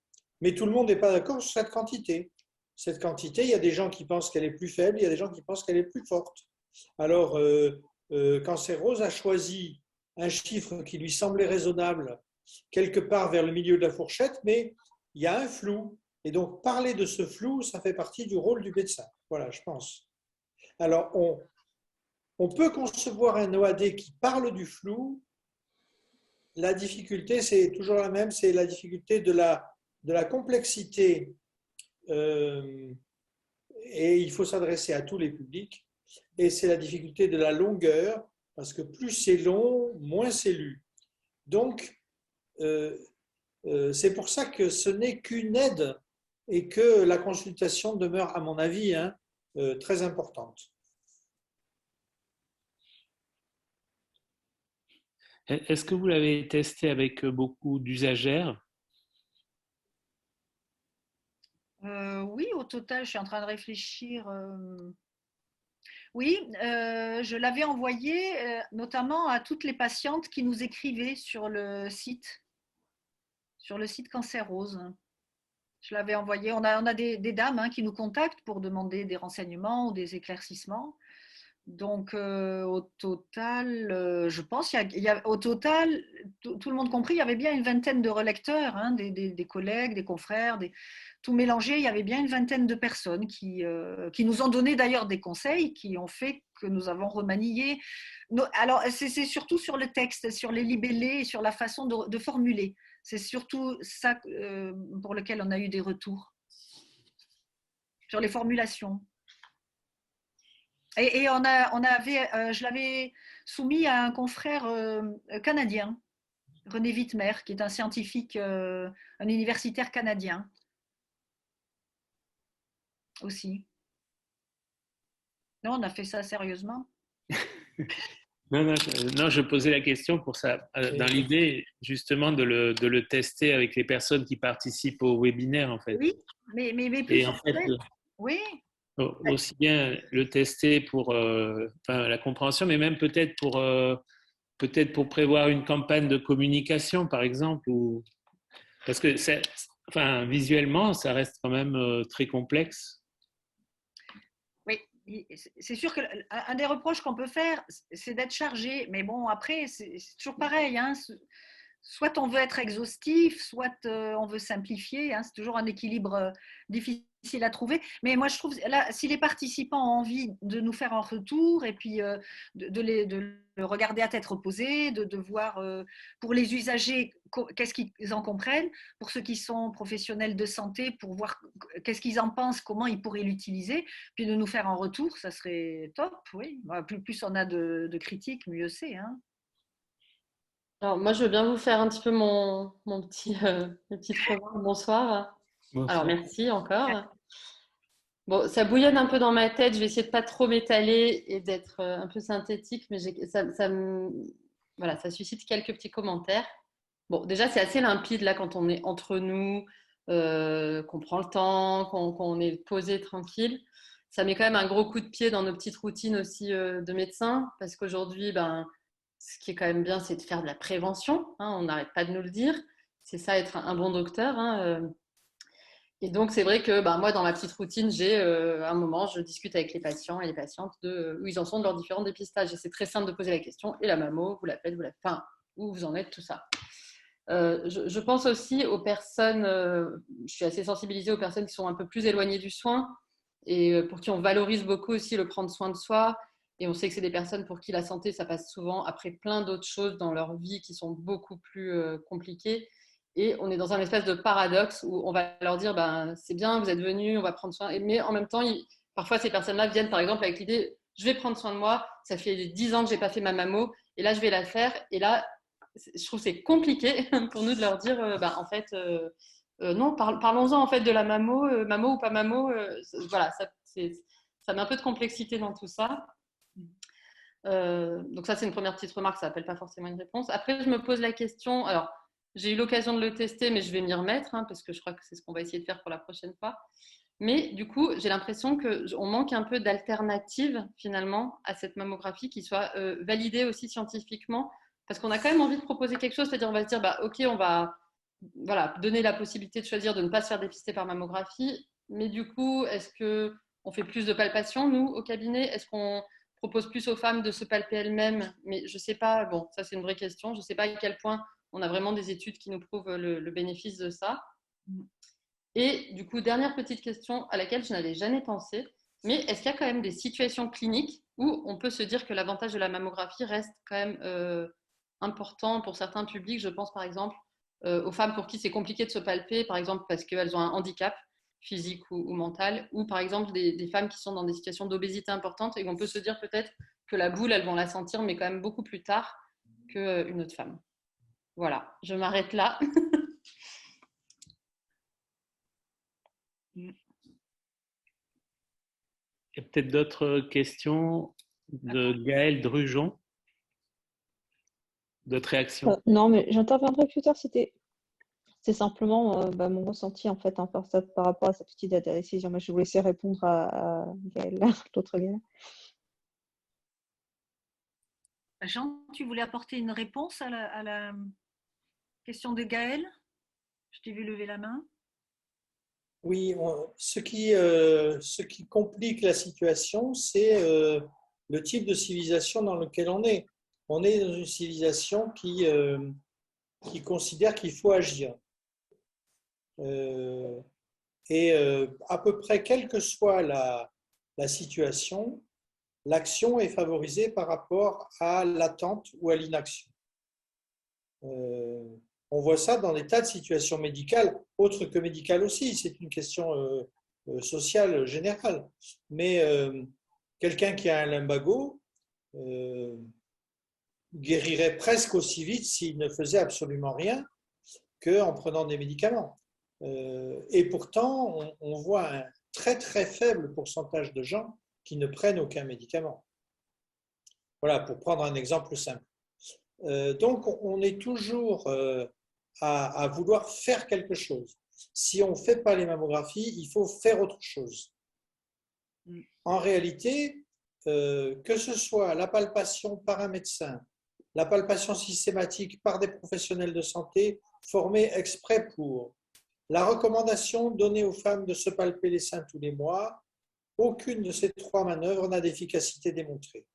mais tout le monde n'est pas d'accord sur cette quantité. Cette quantité, il y a des gens qui pensent qu'elle est plus faible, il y a des gens qui pensent qu'elle est plus forte. Alors, Cancérose a choisi un chiffre qui lui semblait raisonnable quelque part vers le milieu de la fourchette, mais il y a un flou. Et donc, parler de ce flou, ça fait partie du rôle du médecin. Voilà, je pense. Alors, on peut concevoir un OAD qui parle du flou. La difficulté, c'est toujours la même, c'est la difficulté de la complexité. Et il faut s'adresser à tous les publics. Et c'est la difficulté de la longueur, parce que plus c'est long, moins c'est lu. Donc, c'est pour ça que ce n'est qu'une aide et que la consultation demeure, à mon avis, très importante. Est-ce que vous l'avez testé avec beaucoup d'usagères? Oui, au total, je suis en train de réfléchir. Oui, je l'avais envoyé notamment à toutes les patientes qui nous écrivaient sur le site Cancer Rose. Je l'avais envoyé. On a des dames qui nous contactent pour demander des renseignements ou des éclaircissements. Donc, au total, je pense au total, tout le monde compris, il y avait bien une vingtaine de relecteurs, des collègues, des confrères, tout mélangé. Il y avait bien une vingtaine de personnes qui nous ont donné d'ailleurs des conseils qui ont fait que nous avons remanié. Alors, c'est surtout sur le texte, sur les libellés et sur la façon de formuler. C'est surtout ça pour lequel on a eu des retours, sur les formulations. Et je l'avais soumis à un confrère canadien, René Wittmer, qui est un scientifique, un universitaire canadien aussi. Non, on a fait ça sérieusement. Non, je posais la question pour ça, dans l'idée justement de le tester avec les personnes qui participent au webinaire, en fait. Oui, mais plus et en fait, oui. Aussi bien le tester pour la compréhension, mais même peut-être pour prévoir une campagne de communication, par exemple, parce que visuellement, ça reste quand même très complexe. Oui, c'est sûr qu'un des reproches qu'on peut faire, c'est d'être chargé. Mais bon, après, c'est toujours pareil. Soit on veut être exhaustif, soit on veut simplifier. C'est toujours un équilibre difficile à trouver. Mais moi, je trouve, là, si les participants ont envie de nous faire un retour et puis de le regarder à tête reposée, de voir pour les usagers qu'est-ce qu'ils en comprennent, pour ceux qui sont professionnels de santé, pour voir qu'est-ce qu'ils en pensent, comment ils pourraient l'utiliser, puis de nous faire un retour, ça serait top, oui. Plus on a de critiques, mieux c'est. Alors, moi, je veux bien vous faire un petit peu mon petit revoir. Bonsoir. Bonsoir. Alors, merci encore. Bon, ça bouillonne un peu dans ma tête. Je vais essayer de pas trop m'étaler et d'être un peu synthétique, mais voilà, ça suscite quelques petits commentaires. Bon, déjà, c'est assez limpide là quand on est entre nous, qu'on prend le temps, qu'on est posé tranquille. Ça met quand même un gros coup de pied dans nos petites routines aussi de médecins, parce qu'aujourd'hui, ben, ce qui est quand même bien, c'est de faire de la prévention. Hein, on n'arrête pas de nous le dire. C'est ça, être un bon docteur. Hein. Et donc, c'est vrai que bah, moi, dans ma petite routine, j'ai un moment, je discute avec les patients et les patientes de où ils en sont de leurs différents dépistages. Et c'est très simple de poser la question. Et la mammo, vous la faites, enfin, où vous en êtes, tout ça. Je pense aussi aux personnes, je suis assez sensibilisée aux personnes qui sont un peu plus éloignées du soin et pour qui on valorise beaucoup aussi le prendre soin de soi. Et on sait que c'est des personnes pour qui la santé, ça passe souvent après plein d'autres choses dans leur vie qui sont beaucoup plus compliquées. Et on est dans un espèce de paradoxe où on va leur dire ben, c'est bien, vous êtes venus, on va prendre soin. Mais en même temps, parfois ces personnes-là viennent par exemple avec l'idée je vais prendre soin de moi, ça fait 10 ans que je n'ai pas fait ma mammo, et là je vais la faire. Et là, je trouve que c'est compliqué pour nous de leur dire ben, en fait, non, parlons-en en fait de la mammo, mammo ou pas mammo. Voilà, ça met un peu de complexité dans tout ça. Donc ça, c'est une première petite remarque, ça n'appelle pas forcément une réponse. Après, je me pose la question, alors j'ai eu l'occasion de le tester, mais je vais m'y remettre, hein, parce que je crois que c'est ce qu'on va essayer de faire pour la prochaine fois. Mais du coup, j'ai l'impression qu'on manque un peu d'alternative finalement à cette mammographie qui soit validée aussi scientifiquement, parce qu'on a quand même envie de proposer quelque chose, c'est-à-dire on va se dire, bah, ok, on va voilà, donner la possibilité de choisir de ne pas se faire dépister par mammographie, mais du coup, est-ce qu'on fait plus de palpations, nous, au cabinet? Est-ce qu'on propose plus aux femmes de se palper elles-mêmes? Mais je ne sais pas, bon, ça c'est une vraie question, je ne sais pas à quel point on a vraiment des études qui nous prouvent le bénéfice de ça. Et du coup, dernière petite question à laquelle je n'avais jamais pensé, mais est-ce qu'il y a quand même des situations cliniques où on peut se dire que l'avantage de la mammographie reste quand même important pour certains publics? Je pense par exemple aux femmes pour qui c'est compliqué de se palper, par exemple parce qu'elles ont un handicap physique ou mental, ou par exemple des femmes qui sont dans des situations d'obésité importante et qu'on peut se dire peut-être que la boule, elles vont la sentir, mais quand même beaucoup plus tard qu'une autre femme. Voilà, je m'arrête là. Il y a peut-être d'autres questions de Gaël Drujon? D'autres réactions? Non, mais j'interviendrai plus tard. C'est simplement mon ressenti en fait par rapport à cette petite date de décision. Mais je vais vous laisser répondre à Gaël, l'autre Gaël. Jean, tu voulais apporter une réponse à la question de Gaël? Je t'ai vu lever la main. Oui, ce qui complique la situation, c'est le type de civilisation dans lequel on est. On est dans une civilisation qui considère qu'il faut agir. À peu près, quelle que soit la situation, l'action est favorisée par rapport à l'attente ou à l'inaction. On voit ça dans des tas de situations médicales, autres que médicales aussi, c'est une question sociale générale. Mais quelqu'un qui a un lumbago guérirait presque aussi vite s'il ne faisait absolument rien qu'en prenant des médicaments. Et pourtant, on voit un très très faible pourcentage de gens qui ne prennent aucun médicament. Voilà, pour prendre un exemple simple. Donc, on est toujours à vouloir faire quelque chose. Si on ne fait pas les mammographies, il faut faire autre chose. En réalité, que ce soit la palpation par un médecin, la palpation systématique par des professionnels de santé formés exprès pour, la recommandation donnée aux femmes de se palper les seins tous les mois, aucune de ces trois manœuvres n'a d'efficacité démontrée.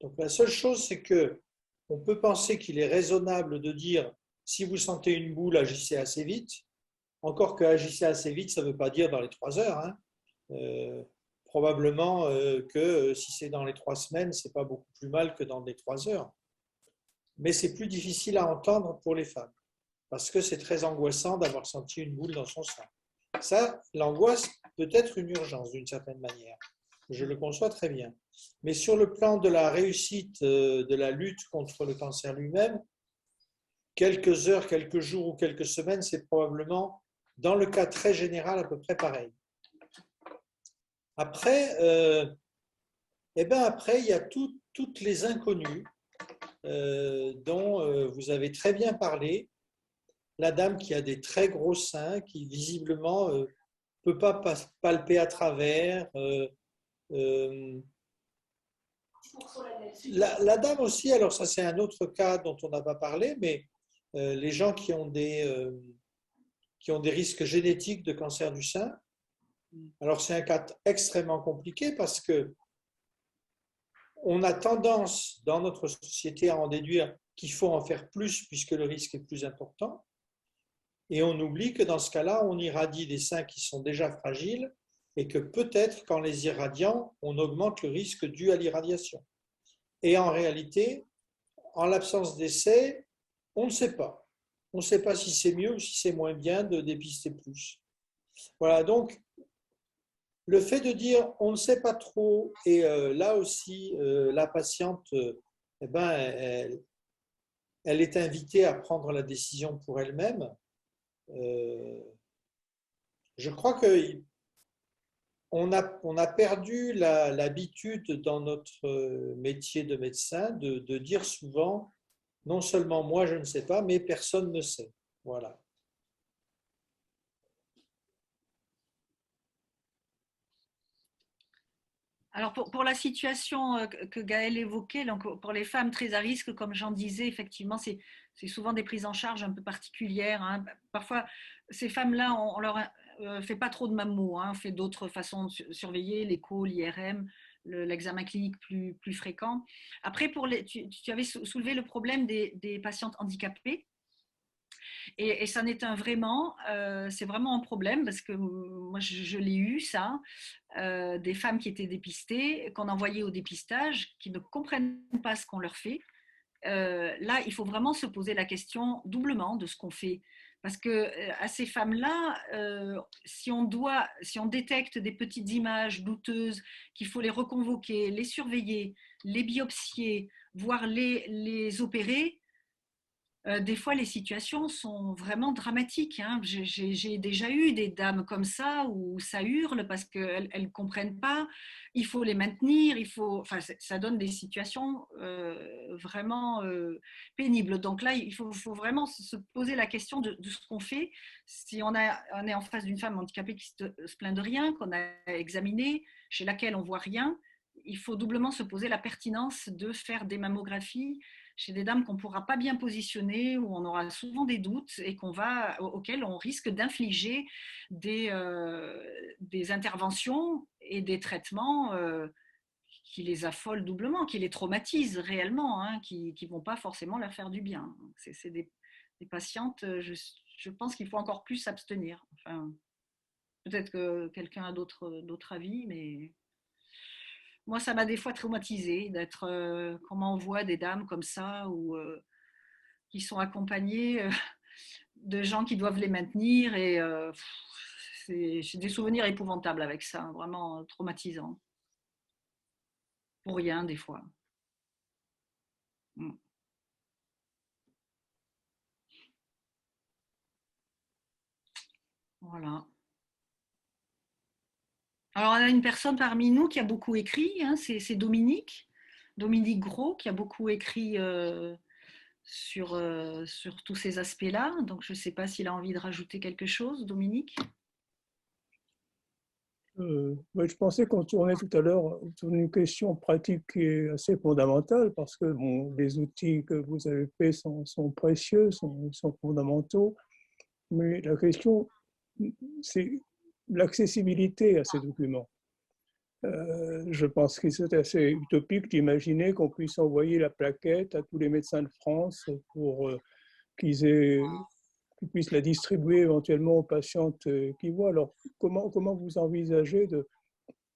Donc la seule chose, c'est que on peut penser qu'il est raisonnable de dire si vous sentez une boule, agissez assez vite. Encore que agissez assez vite, ça ne veut pas dire dans les 3 heures. Hein. Probablement que si c'est dans les 3 semaines, ce n'est pas beaucoup plus mal que dans les 3 heures. Mais c'est plus difficile à entendre pour les femmes parce que c'est très angoissant d'avoir senti une boule dans son sein. Ça, l'angoisse peut être une urgence d'une certaine manière. Je le conçois très bien. Mais sur le plan de la réussite de la lutte contre le cancer lui-même, quelques heures, quelques jours ou quelques semaines, c'est probablement, dans le cas très général, à peu près pareil. Après, après, il y a toutes les inconnues dont vous avez très bien parlé. La dame qui a des très gros seins, qui visiblement ne peut pas palper à travers. La dame aussi, alors ça c'est un autre cas dont on n'a pas parlé, mais les gens qui ont des risques génétiques de cancer du sein, alors c'est un cas extrêmement compliqué parce que on a tendance dans notre société à en déduire qu'il faut en faire plus puisque le risque est plus important. Et on oublie que dans ce cas-là, on irradie des seins qui sont déjà fragiles et que peut-être qu'en les irradiant, on augmente le risque dû à l'irradiation. Et en réalité, en l'absence d'essai, on ne sait pas. On ne sait pas si c'est mieux ou si c'est moins bien de dépister plus. Voilà, donc le fait de dire on ne sait pas trop, et là aussi, la patiente, elle est invitée à prendre la décision pour elle-même. Je crois qu'on a perdu l'habitude dans notre métier de médecin de dire souvent non seulement moi je ne sais pas, mais personne ne sait. Voilà. Alors pour la situation que Gaëlle évoquait, donc pour les femmes très à risque, comme j'en disais, effectivement, c'est souvent des prises en charge un peu particulières. Hein. Parfois, ces femmes-là, on leur fait pas trop de mammo, hein. On fait d'autres façons de surveiller, l'écho, l'IRM, l'examen clinique plus fréquent. Après, tu avais soulevé le problème des patientes handicapées. Et ça n'est vraiment, c'est vraiment un problème parce que moi je l'ai eu ça, des femmes qui étaient dépistées, qu'on envoyait au dépistage, qui ne comprennent pas ce qu'on leur fait. Là, il faut vraiment se poser la question doublement de ce qu'on fait. Parce que à ces femmes-là, si on détecte des petites images douteuses, qu'il faut les reconvoquer, les surveiller, les biopsier, voire les opérer, des fois, les situations sont vraiment dramatiques. Hein. J'ai déjà eu des dames comme ça où ça hurle parce qu'elles ne comprennent pas. Il faut les maintenir. Enfin, ça donne des situations vraiment pénibles. Donc là, il faut vraiment se poser la question de ce qu'on fait. Si on est en face d'une femme handicapée qui se plaint de rien, qu'on a examiné, chez laquelle on ne voit rien, il faut doublement se poser la pertinence de faire des mammographies chez des dames qu'on ne pourra pas bien positionner, où on aura souvent des doutes et auxquelles on risque d'infliger des interventions et des traitements qui les affolent doublement, qui les traumatisent réellement, hein, qui ne vont pas forcément leur faire du bien. C'est des patientes, je pense qu'il faut encore plus s'abstenir. Enfin, peut-être que quelqu'un a d'autres avis, mais... Moi, ça m'a des fois traumatisée d'être, comment on voit des dames comme ça, qui sont accompagnées de gens qui doivent les maintenir. Et j'ai des souvenirs épouvantables avec ça, vraiment traumatisants. Pour rien, des fois. Voilà. Alors, on a une personne parmi nous qui a beaucoup écrit, hein, c'est Dominique Gros, qui a beaucoup écrit sur tous ces aspects-là. Donc, je ne sais pas s'il a envie de rajouter quelque chose, Dominique. Je pensais qu'on tournait tout à l'heure sur une question pratique qui est assez fondamentale parce que les outils que vous avez faits sont précieux, sont fondamentaux. Mais la question, c'est l'accessibilité à ces documents. Je pense que c'est assez utopique d'imaginer qu'on puisse envoyer la plaquette à tous les médecins de France pour qu'ils puissent la distribuer éventuellement aux patientes qui voient. Alors, comment vous envisagez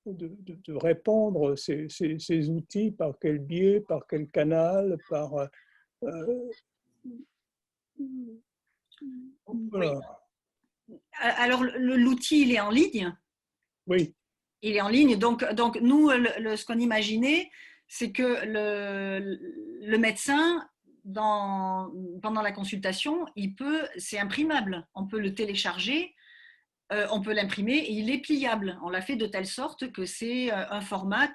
de répandre ces outils, par quel biais, par quel canal, voilà. Alors, l'outil, il est en ligne? Oui. Il est en ligne. Donc nous, ce qu'on imaginait, c'est que le médecin, pendant la consultation, c'est imprimable. On peut le télécharger on peut l'imprimer et il est pliable. On l'a fait de telle sorte que c'est un format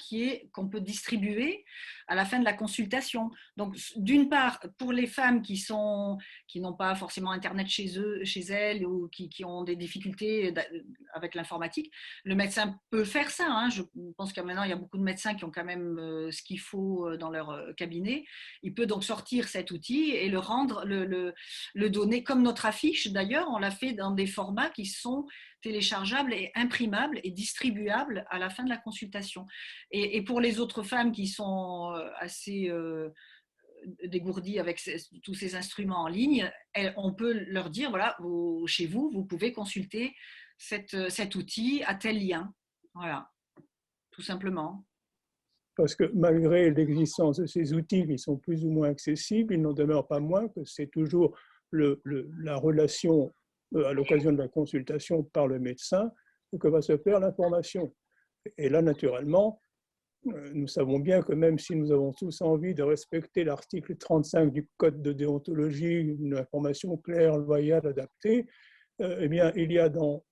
qu'on peut distribuer à la fin de la consultation. Donc, d'une part, pour les femmes qui n'ont pas forcément Internet chez elles ou qui ont des difficultés avec l'informatique, le médecin peut faire ça. Hein. Je pense que maintenant, il y a beaucoup de médecins qui ont quand même ce qu'il faut dans leur cabinet. Il peut donc sortir cet outil et le rendre, le donner comme notre affiche. D'ailleurs, on l'a fait dans des formats qui sont téléchargeables et imprimables et distribuables à la fin de la consultation. Et pour les autres femmes qui sont assez dégourdies avec tous ces instruments en ligne, on peut leur dire, voilà, chez vous, vous pouvez consulter cet outil à tel lien. Voilà, tout simplement. Parce que malgré l'existence de ces outils qui sont plus ou moins accessibles, il n'en demeure pas moins que c'est toujours la relation à l'occasion de la consultation par le médecin que va se faire l'information. Et là, naturellement, nous savons bien que même si nous avons tous envie de respecter l'article 35 du Code de déontologie, une information claire, loyale, adaptée, eh bien, il y a dans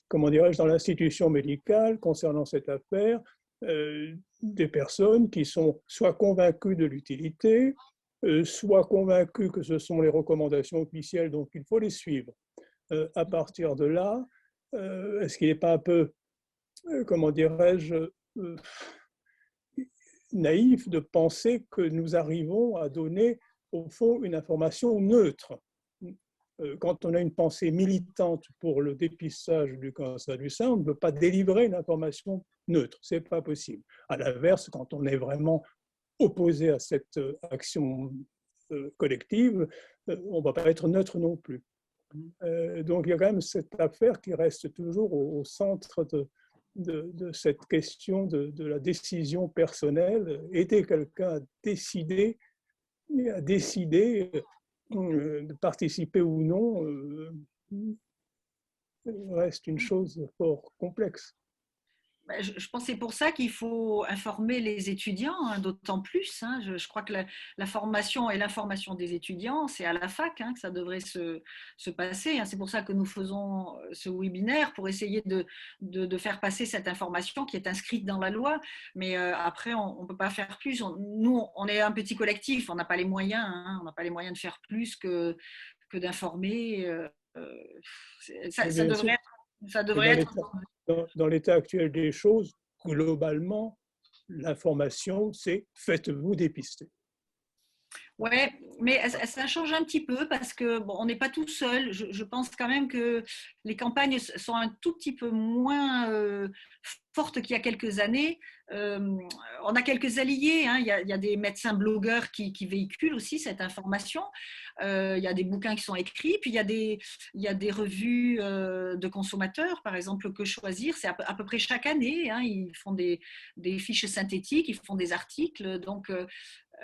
comment dirais-je, dans l'institution médicale concernant cette affaire, des personnes qui sont soit convaincues de l'utilité, soit convaincus que ce sont les recommandations officielles, donc il faut les suivre. À partir de là, est-ce qu'il n'est pas un peu, comment dirais-je, naïf de penser que nous arrivons à donner, au fond, une information neutre? Quand on a une pensée militante pour le dépistage du cancer du sein, on ne peut pas délivrer une information neutre, ce n'est pas possible. À l'inverse, quand on est vraiment opposé à cette action collective, on ne va pas être neutre non plus. Donc il y a quand même cette affaire qui reste toujours au centre de cette question de la décision personnelle, aider quelqu'un à décider de participer ou non reste une chose fort complexe. Je pense que c'est pour ça qu'il faut informer les étudiants, hein, d'autant plus. Hein. Je crois que la formation et l'information des étudiants, c'est à la fac que ça devrait se passer. Hein. C'est pour ça que nous faisons ce webinaire, pour essayer de faire passer cette information qui est inscrite dans la loi. Mais après, on ne peut pas faire plus. Nous, on est un petit collectif, on n'a pas les moyens. Hein. On n'a pas les moyens de faire plus que d'informer. Ça devrait être... Dans l'état actuel des choses, globalement, l'information, c'est « faites-vous dépister ». Oui, mais ça change un petit peu parce que on n'est pas tout seul. Je pense quand même que les campagnes sont un tout petit peu moins fortes qu'il y a quelques années. On a quelques alliés. Hein. Il y a des médecins blogueurs qui véhiculent aussi cette information. Il y a des bouquins qui sont écrits. Puis il y a des revues de consommateurs, par exemple, Que Choisir. C'est à peu près chaque année. Hein. Ils font des fiches synthétiques, ils font des articles. Donc,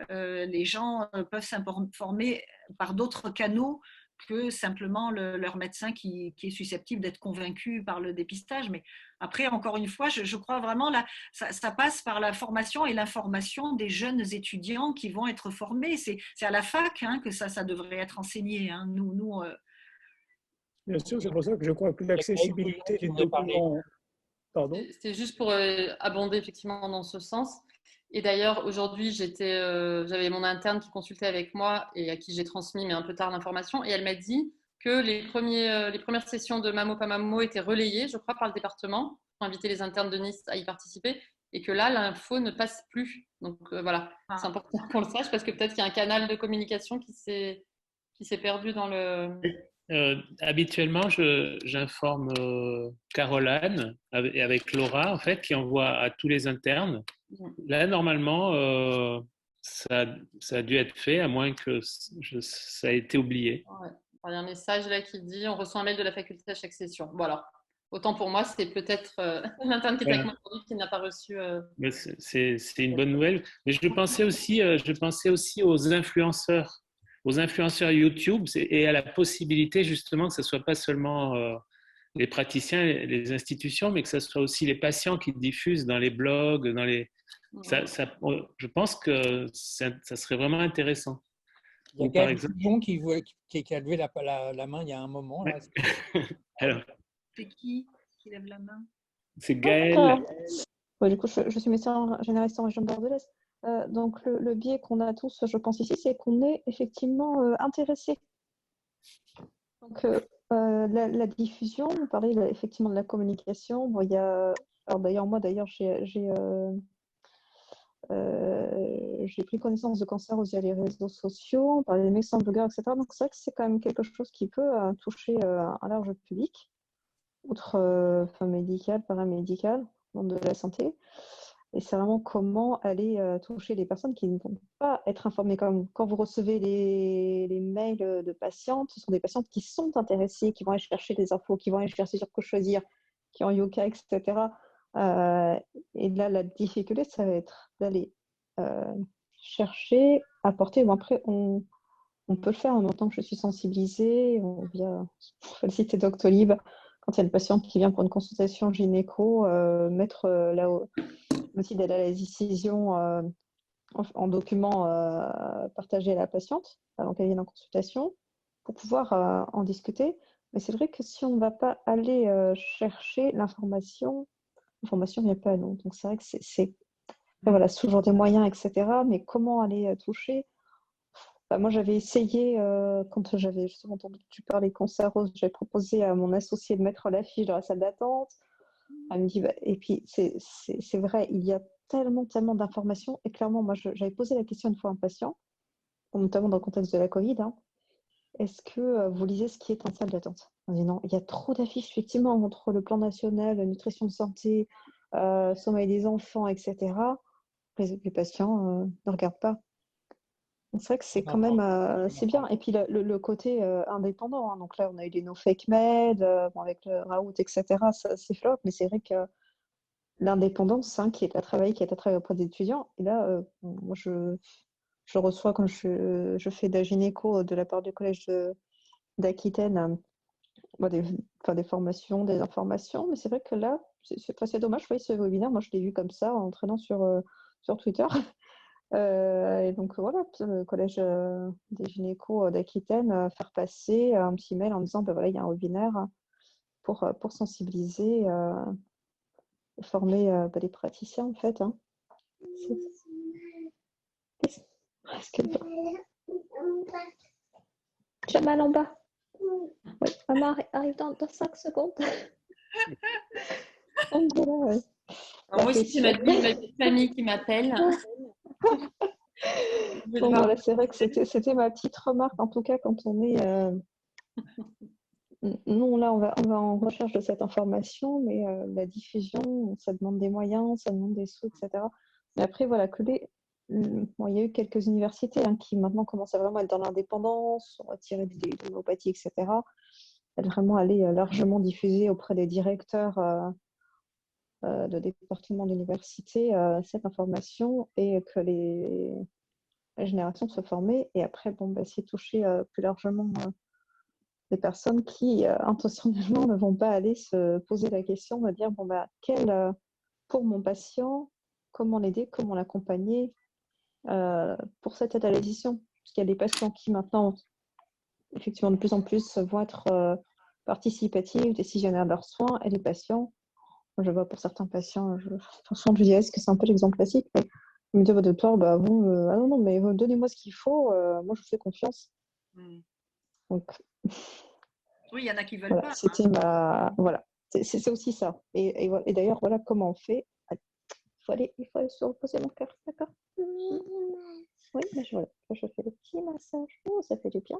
les gens peuvent s'informer par d'autres canaux que simplement leur médecin qui est susceptible d'être convaincu par le dépistage. Mais après, encore une fois, je crois vraiment là, ça passe par la formation et l'information des jeunes étudiants qui vont être formés. C'est à la fac que ça devrait être enseigné. Hein. Nous Bien sûr, c'est pour ça que je crois que l'accessibilité des documents... Pardon ? C'était juste pour abonder effectivement dans ce sens. Et d'ailleurs, aujourd'hui, j'avais mon interne qui consultait avec moi et à qui j'ai transmis, mais un peu tard, l'information. Et elle m'a dit que les premières sessions de Mamo pas Mamo étaient relayées, je crois, par le département, pour inviter les internes de Nice à y participer. Et que là, l'info ne passe plus. Donc voilà, c'est important qu'on le sache parce que peut-être qu'il y a un canal de communication qui s'est perdu dans le... Habituellement, j'informe Caroline avec Laura, en fait, qui envoie à tous les internes. Là, normalement, ça a dû être fait, à moins que ça ait été oublié. Ouais. Il y a un message là qui dit « On reçoit un mail de la faculté à chaque session ». Bon, alors, autant pour moi, c'est peut-être l'interne qui est avec moi aujourd'hui qui n'a pas reçu… C'est une bonne nouvelle. Mais je pensais aussi aux influenceurs YouTube et à la possibilité justement que ce ne soit pas seulement les praticiens, les institutions, mais que ce soit aussi les patients qui diffusent dans les blogs, je pense que ça serait vraiment intéressant. Il y a Ou par Gaël exemple, Fillon qui a levé la main il y a un moment. Là. alors, C'est qui lève la main? c'est Donc, Gaël. ouais, du coup, je suis médecin généraliste en région Bordelaise. Donc, le biais qu'on a tous, je pense ici, c'est qu'on est effectivement intéressé. Donc, la diffusion, on parlait effectivement de la communication. Bon, il y a, alors d'ailleurs, moi, j'ai pris connaissance de cancer via les réseaux sociaux, on parlait des médecins blogueurs, etc. Donc, c'est vrai que c'est quand même quelque chose qui peut toucher un large public, outre médical, paramédical, monde de la santé. Et c'est vraiment comment aller toucher les personnes qui ne vont pas être informées. Comme quand vous recevez les mails de patientes, ce sont des patientes qui sont intéressées, qui vont aller chercher des infos, qui vont aller chercher sur quoi choisir, qui ont yoga, etc. Et là, la difficulté, ça va être d'aller chercher, apporter. Bon, après, on peut le faire en même temps que je suis sensibilisée via le site Doctolib. Quand il y a une patiente qui vient pour une consultation gynéco, mettre là aussi d'aide à la décision en document partagé à la patiente avant qu'elle vienne en consultation pour pouvoir en discuter. Mais c'est vrai que si on ne va pas aller chercher l'information vient pas à nous. Donc c'est vrai que c'est voilà, toujours des moyens, etc. Mais comment aller toucher? Moi, j'avais essayé, quand j'avais justement entendu que tu parlais cancer rose, j'avais proposé à mon associé de mettre l'affiche dans la salle d'attente. Elle me dit, et puis c'est vrai, il y a tellement d'informations. Et clairement, moi, j'avais posé la question une fois à un patient, notamment dans le contexte de la Covid, hein, est-ce que vous lisez ce qui est en salle d'attente? On dit non, il y a trop d'affiches, effectivement, entre le plan national, la nutrition de santé, sommeil des enfants, etc. Les patients ne regardent pas. C'est vrai que c'est quand même c'est bien. Et puis le côté indépendant. Hein. Donc là, on a eu les no fake med, avec le Raoult, etc. Ça c'est flop, mais c'est vrai que l'indépendance, hein, qui est à travailler auprès des étudiants. Et là, moi, je reçois quand je fais de la gynéco de la part du collège d'Aquitaine, des formations, des informations. Mais c'est vrai que là, c'est dommage. Vous voyez, ce webinaire, moi, je l'ai vu comme ça en traînant sur Twitter. Et donc voilà, le collège des gynécos d'Aquitaine, faire passer un petit mail en disant voilà, il y a un webinaire pour sensibiliser et former les praticiens en fait. Hein. Jamal en bas. Oui, maman arrive dans 5 secondes. Donc, voilà, ouais. Moi aussi, c'est ma petite famille qui m'appelle. Donc voilà, c'est vrai que c'était ma petite remarque, en tout cas quand on est... Nous, là, on va en recherche de cette information, mais la diffusion, ça demande des moyens, ça demande des sous, etc. Mais après, voilà, bon, il y a eu quelques universités qui maintenant commencent à vraiment être dans l'indépendance, retirer des homéopathies, etc. Elles vraiment aller largement diffuser auprès des directeurs de départements d'université cette information et que les générations soient formées. Et après, bon, essayer de toucher plus largement les personnes qui intentionnellement ne vont pas aller se poser la question de dire pour mon patient, comment l'aider, comment l'accompagner pour cette aide à la décision. Parce qu'il y a des patients qui maintenant, effectivement, de plus en plus vont être participatifs, décisionnaires de leurs soins, et les patients, je vois pour certains patients, franchement, je dirais que c'est un peu l'exemple classique, mais ils me disent, docteur, ah non, mais donnez-moi ce qu'il faut, moi je vous fais confiance. Donc, oui, il y en a qui veulent voilà, pas. c'était voilà, c'est aussi ça. Et d'ailleurs, voilà comment on fait. Il faut aller se reposer mon cœur, d'accord? Oui, mais je fais le petit massage. Oh, ça fait du bien.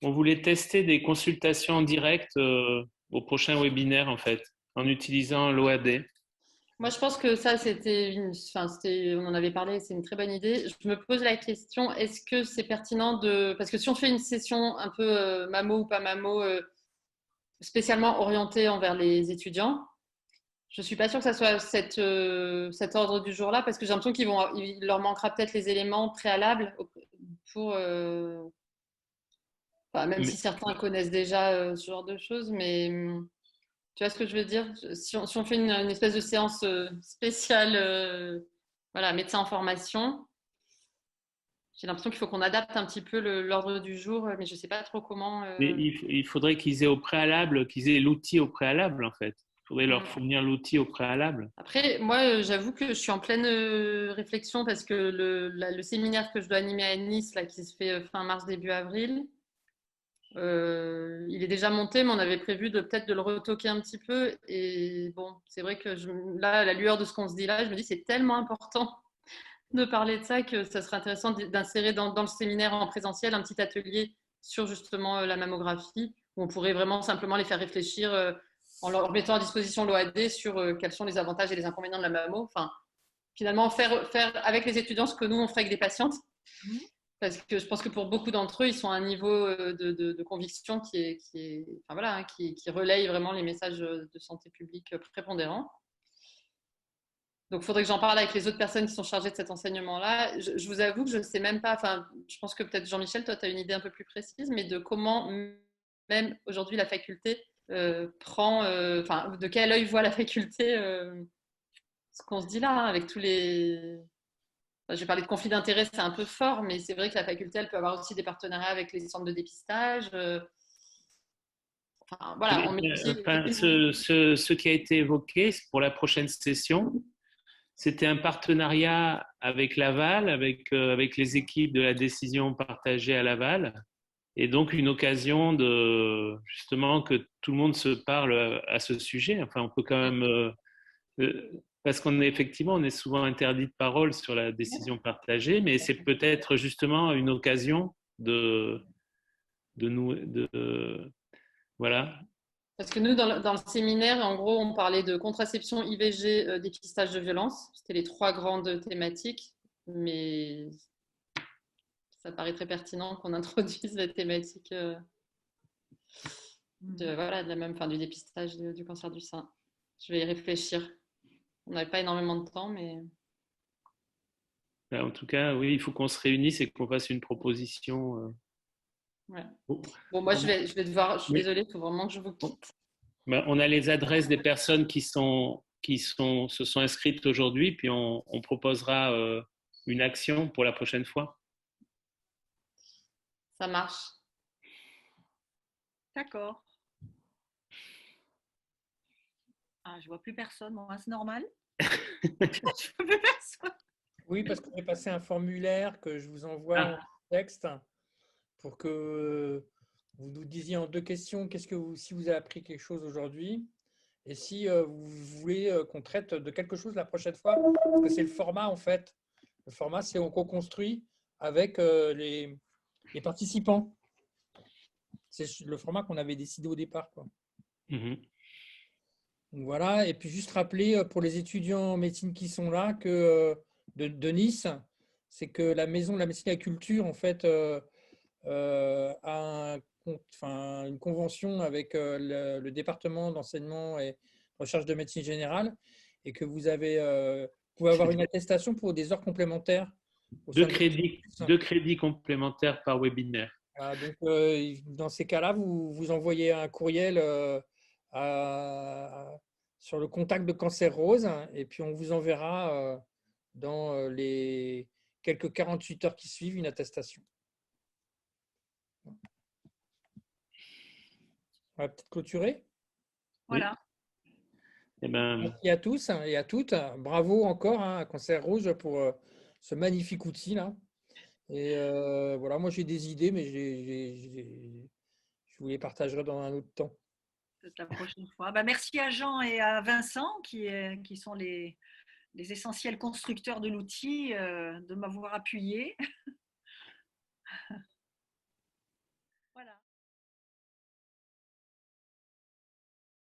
On voulait tester des consultations en direct au prochain webinaire, en fait, en utilisant l'OAD. Moi, je pense que ça, on en avait parlé, c'est une très bonne idée. Je me pose la question, est-ce que c'est pertinent parce que si on fait une session un peu mammo ou pas mammo, spécialement orientée envers les étudiants, je ne suis pas sûre que ça soit cet ordre du jour-là, parce que j'ai l'impression qu'il leur manquera peut-être les éléments préalables pour... même si certains connaissent déjà ce genre de choses, mais tu vois ce que je veux dire? Si on fait une espèce de séance spéciale, médecin en formation, J'ai l'impression qu'il faut qu'on adapte un petit peu l'ordre du jour, mais je ne sais pas trop comment. Mais il faudrait qu'ils aient l'outil au préalable, en fait. Il faudrait leur fournir l'outil au préalable. Après, moi, j'avoue que je suis en pleine réflexion parce que le séminaire que je dois animer à Nice, là, qui se fait fin mars, début avril, il est déjà monté, mais on avait prévu peut-être de le retoquer un petit peu. Et bon, c'est vrai que là, à la lueur de ce qu'on se dit là, je me dis c'est tellement important de parler de ça que ça serait intéressant d'insérer dans le séminaire en présentiel un petit atelier sur justement la mammographie, où on pourrait vraiment simplement les faire réfléchir en leur mettant à disposition l'OAD sur quels sont les avantages et les inconvénients de la mammo. Enfin, finalement, faire avec les étudiants ce que nous, on ferait avec des patientes. Parce que je pense que pour beaucoup d'entre eux, ils sont à un niveau de conviction qui relaye vraiment les messages de santé publique prépondérants. Donc, il faudrait que j'en parle avec les autres personnes qui sont chargées de cet enseignement-là. Je vous avoue que je ne sais même pas, enfin, je pense que peut-être Jean-Michel, toi, tu as une idée un peu plus précise, mais de comment même aujourd'hui la faculté de quel œil voit la faculté ce qu'on se dit là, avec tous les... Enfin, je vais parler de conflit d'intérêts, c'est un peu fort, mais c'est vrai que la faculté, elle peut avoir aussi des partenariats avec les centres de dépistage. Enfin, voilà, on met aussi... Ce qui a été évoqué pour la prochaine session, c'était un partenariat avec Laval, avec les équipes de la décision partagée à Laval, et donc une occasion de justement que tout le monde se parle à ce sujet. Enfin, on peut quand même, parce qu'on est souvent interdit de parole sur la décision partagée, mais c'est peut-être justement une occasion voilà. Parce que nous, dans le séminaire, en gros, on parlait de contraception, IVG, dépistage de violence. C'était les 3 grandes thématiques, mais ça paraît très pertinent qu'on introduise la thématique du dépistage du cancer du sein. Je vais y réfléchir. On n'avait pas énormément de temps, mais... En tout cas, oui, il faut qu'on se réunisse et qu'on fasse une proposition. Ouais. Bon, moi, je vais devoir... Je suis désolée, il faut vraiment que je vous quitte. On a les adresses des personnes qui se sont inscrites aujourd'hui, puis on proposera une action pour la prochaine fois. Ça marche. D'accord. Je vois plus personne, moi, c'est normal. Je vois plus personne. Oui, parce qu'on est passé un formulaire que je vous envoie en texte pour que vous nous disiez en 2 questions si vous avez appris quelque chose aujourd'hui et si vous voulez qu'on traite de quelque chose la prochaine fois, parce que c'est le format en fait. Le format, c'est on co-construit avec les participants. C'est le format qu'on avait décidé au départ, quoi. Donc voilà, et puis juste rappeler pour les étudiants en médecine qui sont là que de Nice, c'est que la maison de la médecine et de la culture en fait a une convention avec le département d'enseignement et recherche de médecine générale et que vous pouvez avoir une attestation pour des heures complémentaires. 2 crédits complémentaires par webinaire. Voilà, donc dans ces cas-là, vous envoyez un courriel sur le contact de Cancer Rose et puis on vous enverra dans les quelques 48 heures qui suivent une attestation. On va peut-être clôturer. Voilà. Merci à tous et à toutes. Bravo encore à Cancer Rouge pour ce magnifique outil là. Et voilà, moi j'ai des idées, mais je vous les partagerai dans un autre temps. La prochaine fois. Merci à Jean et à Vincent qui sont les essentiels constructeurs de l'outil, de m'avoir appuyé.